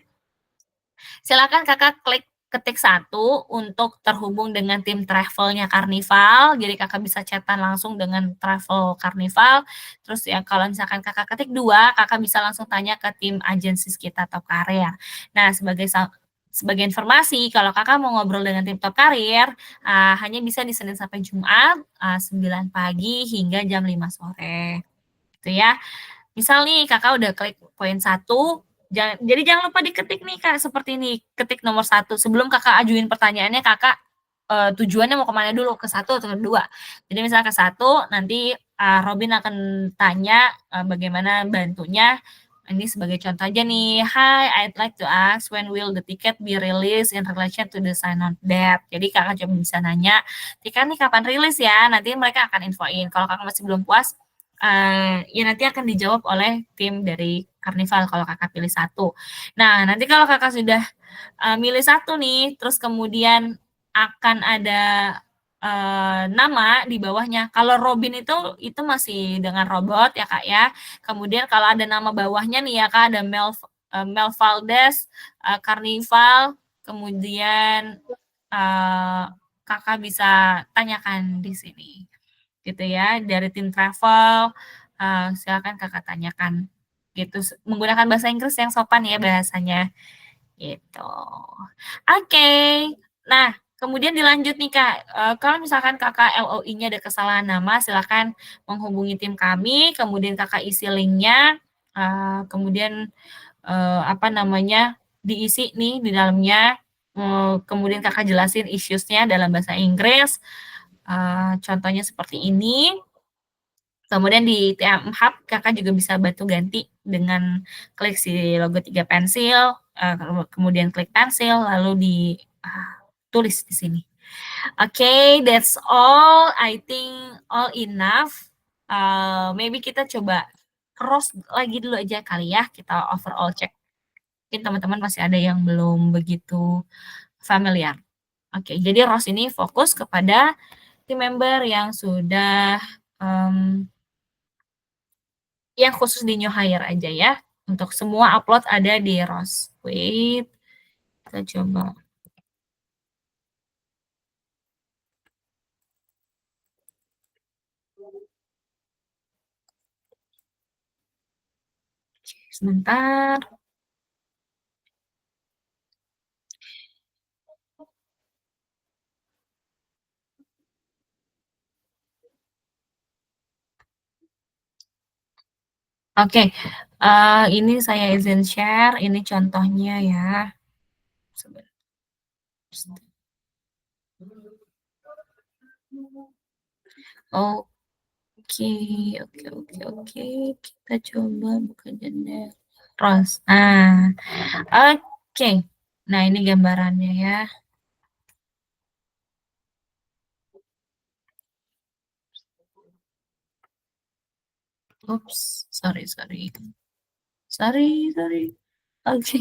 silakan Kakak klik ketik 1 untuk terhubung dengan tim travel-nya Karnival, jadi Kakak bisa chat-an langsung dengan travel Karnival. Terus ya kalau misalkan Kakak ketik 2, Kakak bisa langsung tanya ke tim agensi kita Top Karir. Nah, sebagai informasi, kalau Kakak mau ngobrol dengan tim Top Karir, hanya bisa di Senin sampai Jumat, 9 pagi hingga jam 5 sore, gitu ya. Misal nih Kakak udah klik poin 1, jadi jangan lupa diketik nih Kak, seperti ini, ketik nomor 1 sebelum Kakak ajuin pertanyaannya Kakak, tujuannya mau kemana dulu, ke 1 atau ke 2. Jadi misal ke 1 nanti, Robin akan tanya, bagaimana bantunya. Ini sebagai contoh aja nih, "Hi, I'd like to ask when will the ticket be released in relation to the sign-on date?" Jadi Kakak coba bisa nanya, "Tiket nih kapan rilis ya?" Nanti mereka akan infoin. Kalau Kakak masih belum puas, ya nanti akan dijawab oleh tim dari Karnival kalau Kakak pilih 1. Nah, nanti kalau Kakak sudah, milih 1 nih, terus kemudian akan ada, nama di bawahnya. Kalau Robin itu masih dengan robot ya, Kak, ya. Kemudian kalau ada nama bawahnya nih ya, Kak, ada Mel Valdes, Karnival, kemudian, Kakak bisa tanyakan di sini. Gitu ya, dari tim travel, silakan Kakak tanyakan, gitu, menggunakan bahasa Inggris yang sopan ya bahasanya, gitu. Oke, nah kemudian dilanjut nih Kak, kalau misalkan Kakak LOI-nya ada kesalahan nama, silakan menghubungi tim kami, kemudian Kakak isi link-nya, kemudian, apa namanya, diisi nih di dalamnya, kemudian Kakak jelasin issues-nya dalam bahasa Inggris, contohnya seperti ini. Kemudian di TM Hub Kakak juga bisa bantu ganti dengan klik si logo 3 pensil, kemudian klik pensil lalu tulis di sini. Oke, that's all. I think all enough. Maybe kita coba cross lagi dulu aja kali ya, kita overall check. Mungkin teman-teman masih ada yang belum begitu familiar. Oke, jadi ROS ini fokus kepada team member yang sudah, yang khusus di new hire aja ya, untuk semua upload ada di ROS. Wait, kita coba sebentar. Oke, ini saya izin share, ini contohnya ya. Sebentar. Oke, oke. Kita coba buka jendela. Ros. Nah, oke. Nah, ini gambarannya ya. Oops, sorry. Sorry. Oke.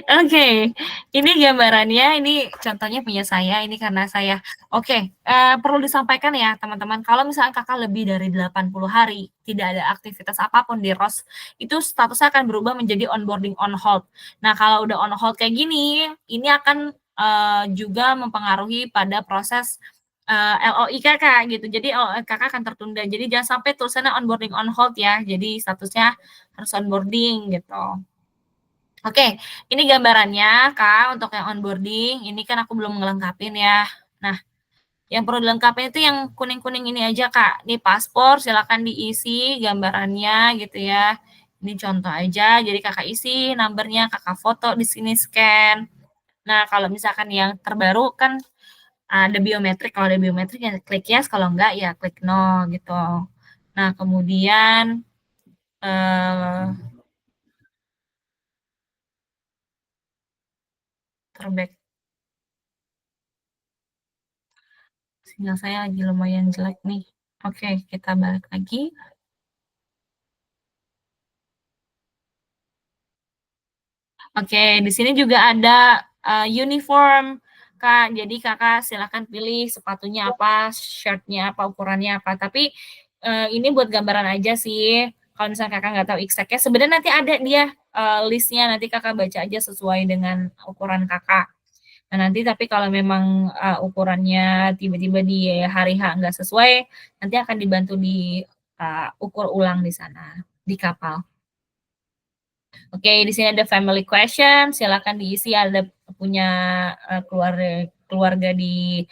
Oke, ini gambarannya, ini contohnya punya saya, ini karena saya oke, perlu disampaikan ya teman-teman, kalau misalkan Kakak lebih dari 80 hari tidak ada aktivitas apapun di ROS, itu statusnya akan berubah menjadi onboarding on hold. Nah, kalau udah on hold kayak gini, ini akan, juga mempengaruhi pada proses, LOI Kakak gitu. Jadi LOI Kakak akan tertunda. Jadi jangan sampai tulisannya onboarding on hold ya, jadi statusnya harus onboarding gitu. Oke, ini gambarannya, Kak, untuk yang onboarding, ini kan aku belum ngelengkapin ya. Nah, yang perlu dilengkapin itu yang kuning-kuning ini aja, Kak. Ini paspor, silakan diisi gambarannya gitu ya. Ini contoh aja, jadi Kakak isi numbernya, Kakak foto di sini scan. Nah, kalau misalkan yang terbaru kan ada biometrik, kalau ada biometrik ya klik yes, kalau enggak ya klik no gitu. Nah, kemudian terback sinyal saya lagi lumayan jelek nih. Oke, kita balik lagi. Oke, di sini juga ada, uniform, Kak. Jadi Kakak silakan pilih sepatunya apa, shirt-nya apa, ukurannya apa. Tapi, ini buat gambaran aja sih, kalau misalnya Kakak nggak tahu exact-nya, sebenarnya nanti ada dia, list-nya, nanti Kakak baca aja sesuai dengan ukuran Kakak. Nah, nanti tapi kalau memang, ukurannya tiba-tiba di hari H nggak sesuai, nanti akan dibantu di, ukur ulang di sana, di kapal. Oke, di sini ada family question, silakan diisi ada punya, keluarga keluarga di,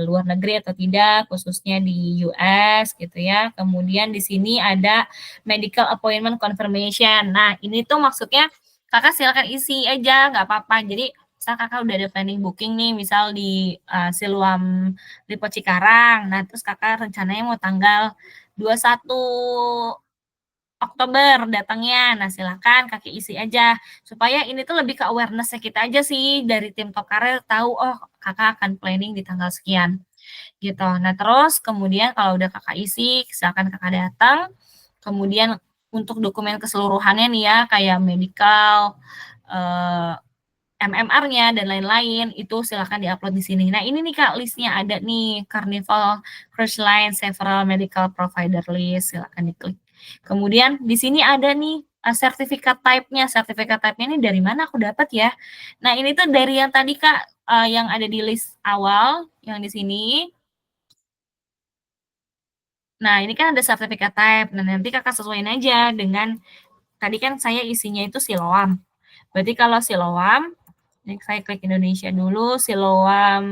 luar negeri atau tidak, khususnya di US gitu ya. Kemudian di sini ada medical appointment confirmation. Nah, ini tuh maksudnya Kakak silakan isi aja, nggak apa-apa. Jadi, misal Kakak udah ada planning booking nih, misal di, Siloam Lipo Cikarang, nah terus Kakak rencananya mau tanggal 21 Oktober datangnya. Nah, silakan Kakak isi aja, supaya ini tuh lebih ke awareness-nya kita aja sih, dari tim Top Karir tahu, oh Kakak akan planning di tanggal sekian, gitu. Nah, terus kemudian kalau udah Kakak isi, silakan Kakak datang, kemudian untuk dokumen keseluruhannya nih ya, kayak medical, eee MMR-nya dan lain-lain, itu silakan di-upload di sini. Nah, ini nih Kak, list-nya ada nih, Carnival Cruise Line Several Medical Provider List, silakan diklik. Kemudian di sini ada nih, sertifikat type-nya ini dari mana aku dapat ya? Nah, ini tuh dari yang tadi Kak, yang ada di list awal, yang di sini. Nah, ini kan ada sertifikat type, nah nanti Kakak sesuaiin aja dengan tadi kan saya isinya itu Siloam. Berarti kalau Siloam, ini saya klik Indonesia dulu, Siloam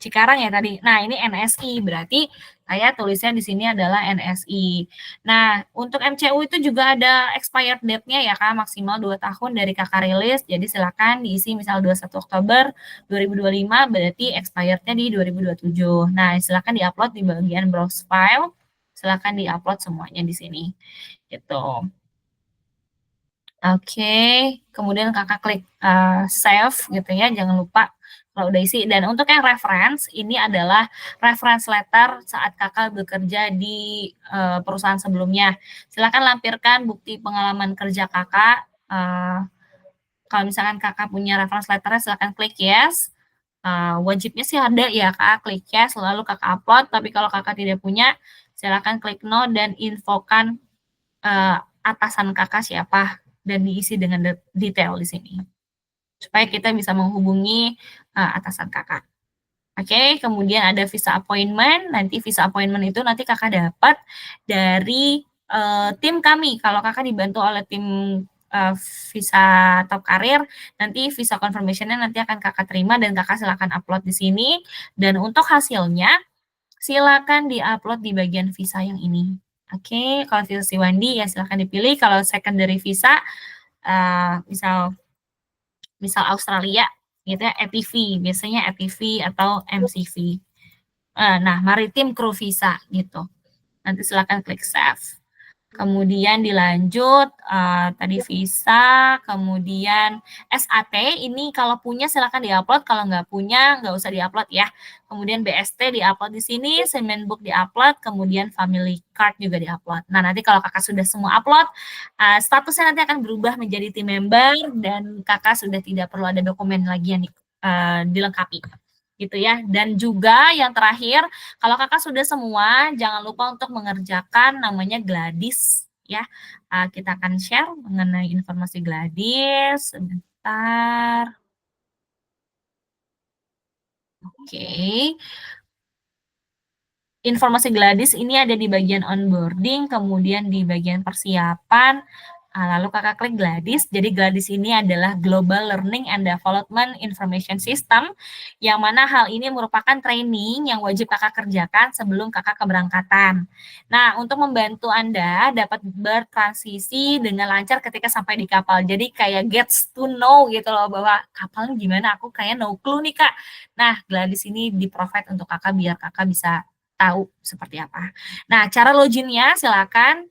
Cikarang ya tadi. Nah, ini NSI, berarti saya tulisnya di sini adalah NSI. Nah, untuk MCU itu juga ada expired date-nya ya Kak, maksimal 2 tahun dari Kakak rilis. Jadi silakan diisi misal 21 Oktober 2025, berarti expired-nya di 2027. Nah, silakan di-upload di bagian browse file, silakan di-upload semuanya di sini, gitu. Oke, kemudian Kakak klik, save gitu ya, jangan lupa kalau udah isi. Dan untuk yang reference, ini adalah reference letter saat Kakak bekerja di, perusahaan sebelumnya. Silakan lampirkan bukti pengalaman kerja Kakak, kalau misalkan Kakak punya reference letter-nya silakan klik yes, wajibnya sih ada ya Kak, klik yes lalu Kakak upload, tapi kalau Kakak tidak punya, silakan klik no dan infokan, atasan Kakak siapa dan diisi dengan detail di sini, supaya kita bisa menghubungi, atasan Kakak. Oke, kemudian ada visa appointment, nanti visa appointment itu nanti Kakak dapat dari, tim kami. Kalau Kakak dibantu oleh tim, eee, visa Top Karir, nanti visa confirmation-nya nanti akan Kakak terima dan Kakak silakan upload di sini, dan untuk hasilnya, silakan di-upload di bagian visa yang ini. Oke, kalau visa Shiwandi ya silakan dipilih, kalau secondary visa, misal misal Australia gitu ya, ETV, biasanya ETV atau MCV. Nah, Maritim Crew Visa gitu. Nanti silakan klik save. Kemudian dilanjut, tadi visa, kemudian SAT ini kalau punya silakan di-upload, kalau nggak punya nggak usah di-upload ya. Kemudian BST di-upload di sini, Semen Book di-upload, kemudian family card juga di-upload. Nah, nanti kalau Kakak sudah semua upload, statusnya nanti akan berubah menjadi tim member dan Kakak sudah tidak perlu ada dokumen lagi yang dilengkapi, gitu ya. Dan juga yang terakhir, kalau Kakak sudah semua, jangan lupa untuk mengerjakan namanya Gladys ya. Kita akan share mengenai informasi Gladys, sebentar. Oke. Informasi Gladys ini ada di bagian onboarding, kemudian di bagian persiapan, lalu Kakak klik Gladys. Jadi Gladys ini adalah Global Learning and Development Information System, yang mana hal ini merupakan training yang wajib Kakak kerjakan sebelum Kakak keberangkatan. Nah, untuk membantu Anda dapat bertransisi dengan lancar ketika sampai di kapal. Jadi kayak gets to know gitu loh, bahwa kapalnya gimana, aku kayak no clue nih Kak. Nah, Gladys ini di-provide untuk Kakak biar Kakak bisa tahu seperti apa. Nah, cara loginnya silakan,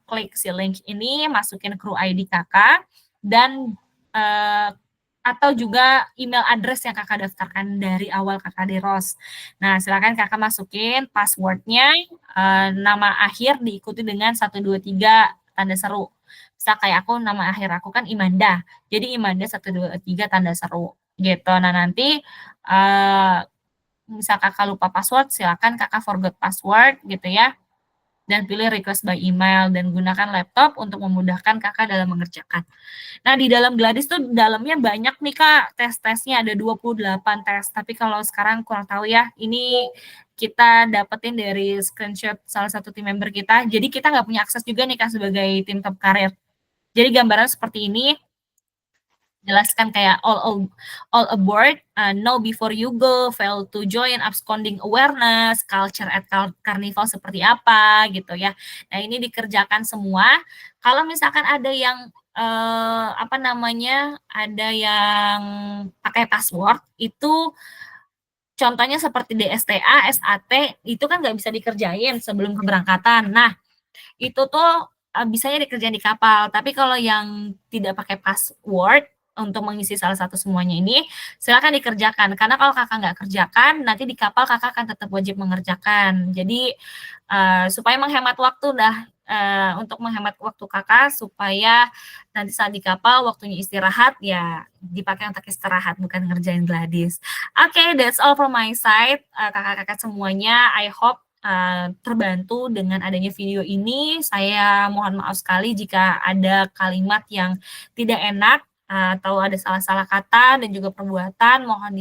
klik si link ini, masukin kru ID Kakak, dan, atau juga email address yang Kakak daftarkan dari awal Kakak di ROS. Nah, silakan Kakak masukin password-nya, nama akhir diikuti dengan 123 tanda seru. Misal kayak aku, nama akhir aku kan Imanda, jadi Imanda 123 tanda seru, gitu. Nah, nanti, misal Kakak lupa password, silakan Kakak forgot password gitu ya, dan pilih request by email dan gunakan laptop untuk memudahkan Kakak dalam mengerjakan. Nah, di dalam Gladys tuh dalamnya banyak nih Kak, tes-tesnya ada 28 tes, tapi kalau sekarang kurang tahu ya, ini kita dapetin dari screenshot salah satu tim member kita, jadi kita nggak punya akses juga nih Kak sebagai tim Top Karir. Jadi gambaran seperti ini, jelaskan kayak all aboard, know before you go, fail to join, absconding awareness, culture at carnival seperti apa gitu ya. Nah, ini dikerjakan semua. Kalau misalkan ada yang, apa namanya, ada yang pakai password, itu contohnya seperti DSTA, SAT, itu kan nggak bisa dikerjain sebelum keberangkatan. Nah, itu tuh, bisanya dikerjain di kapal, tapi kalau yang tidak pakai password untuk mengisi salah satu semuanya ini, silakan dikerjakan. Karena kalau Kakak nggak kerjakan, nanti di kapal Kakak akan tetap wajib mengerjakan. Jadi, supaya menghemat waktu untuk menghemat waktu Kakak, supaya nanti saat di kapal waktunya istirahat, ya dipakai untuk istirahat, bukan ngerjain Gladys. Oke, that's all from my side, Kakak-kakak semuanya. I hope terbantu dengan adanya video ini. Saya mohon maaf sekali jika ada kalimat yang tidak enak, atau ada salah-salah kata dan juga perbuatan, mohon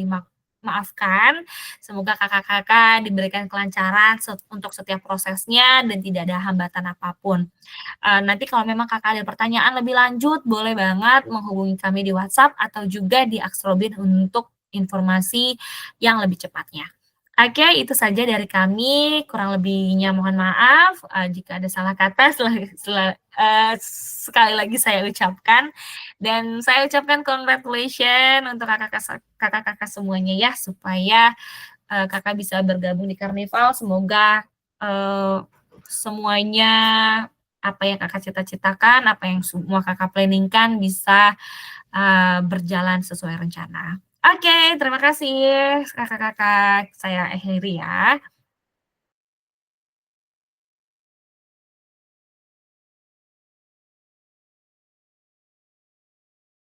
maafkan. Semoga kakak-kakak diberikan kelancaran untuk setiap prosesnya dan tidak ada hambatan apapun. Nanti kalau memang Kakak ada pertanyaan lebih lanjut, boleh banget menghubungi kami di WhatsApp atau juga di Axrobin untuk informasi yang lebih cepatnya. Oke, itu saja dari kami, kurang lebihnya mohon maaf, jika ada salah kata sekali lagi saya ucapkan, dan saya ucapkan congratulations untuk kakak-kakak semuanya ya, supaya, Kakak bisa bergabung di Karnival, semoga, eee, semuanya apa yang Kakak cita-citakan, apa yang semua Kakak planning-kan bisa, berjalan sesuai rencana. Oke, terima kasih Kakak-kakak, saya akhiri ya.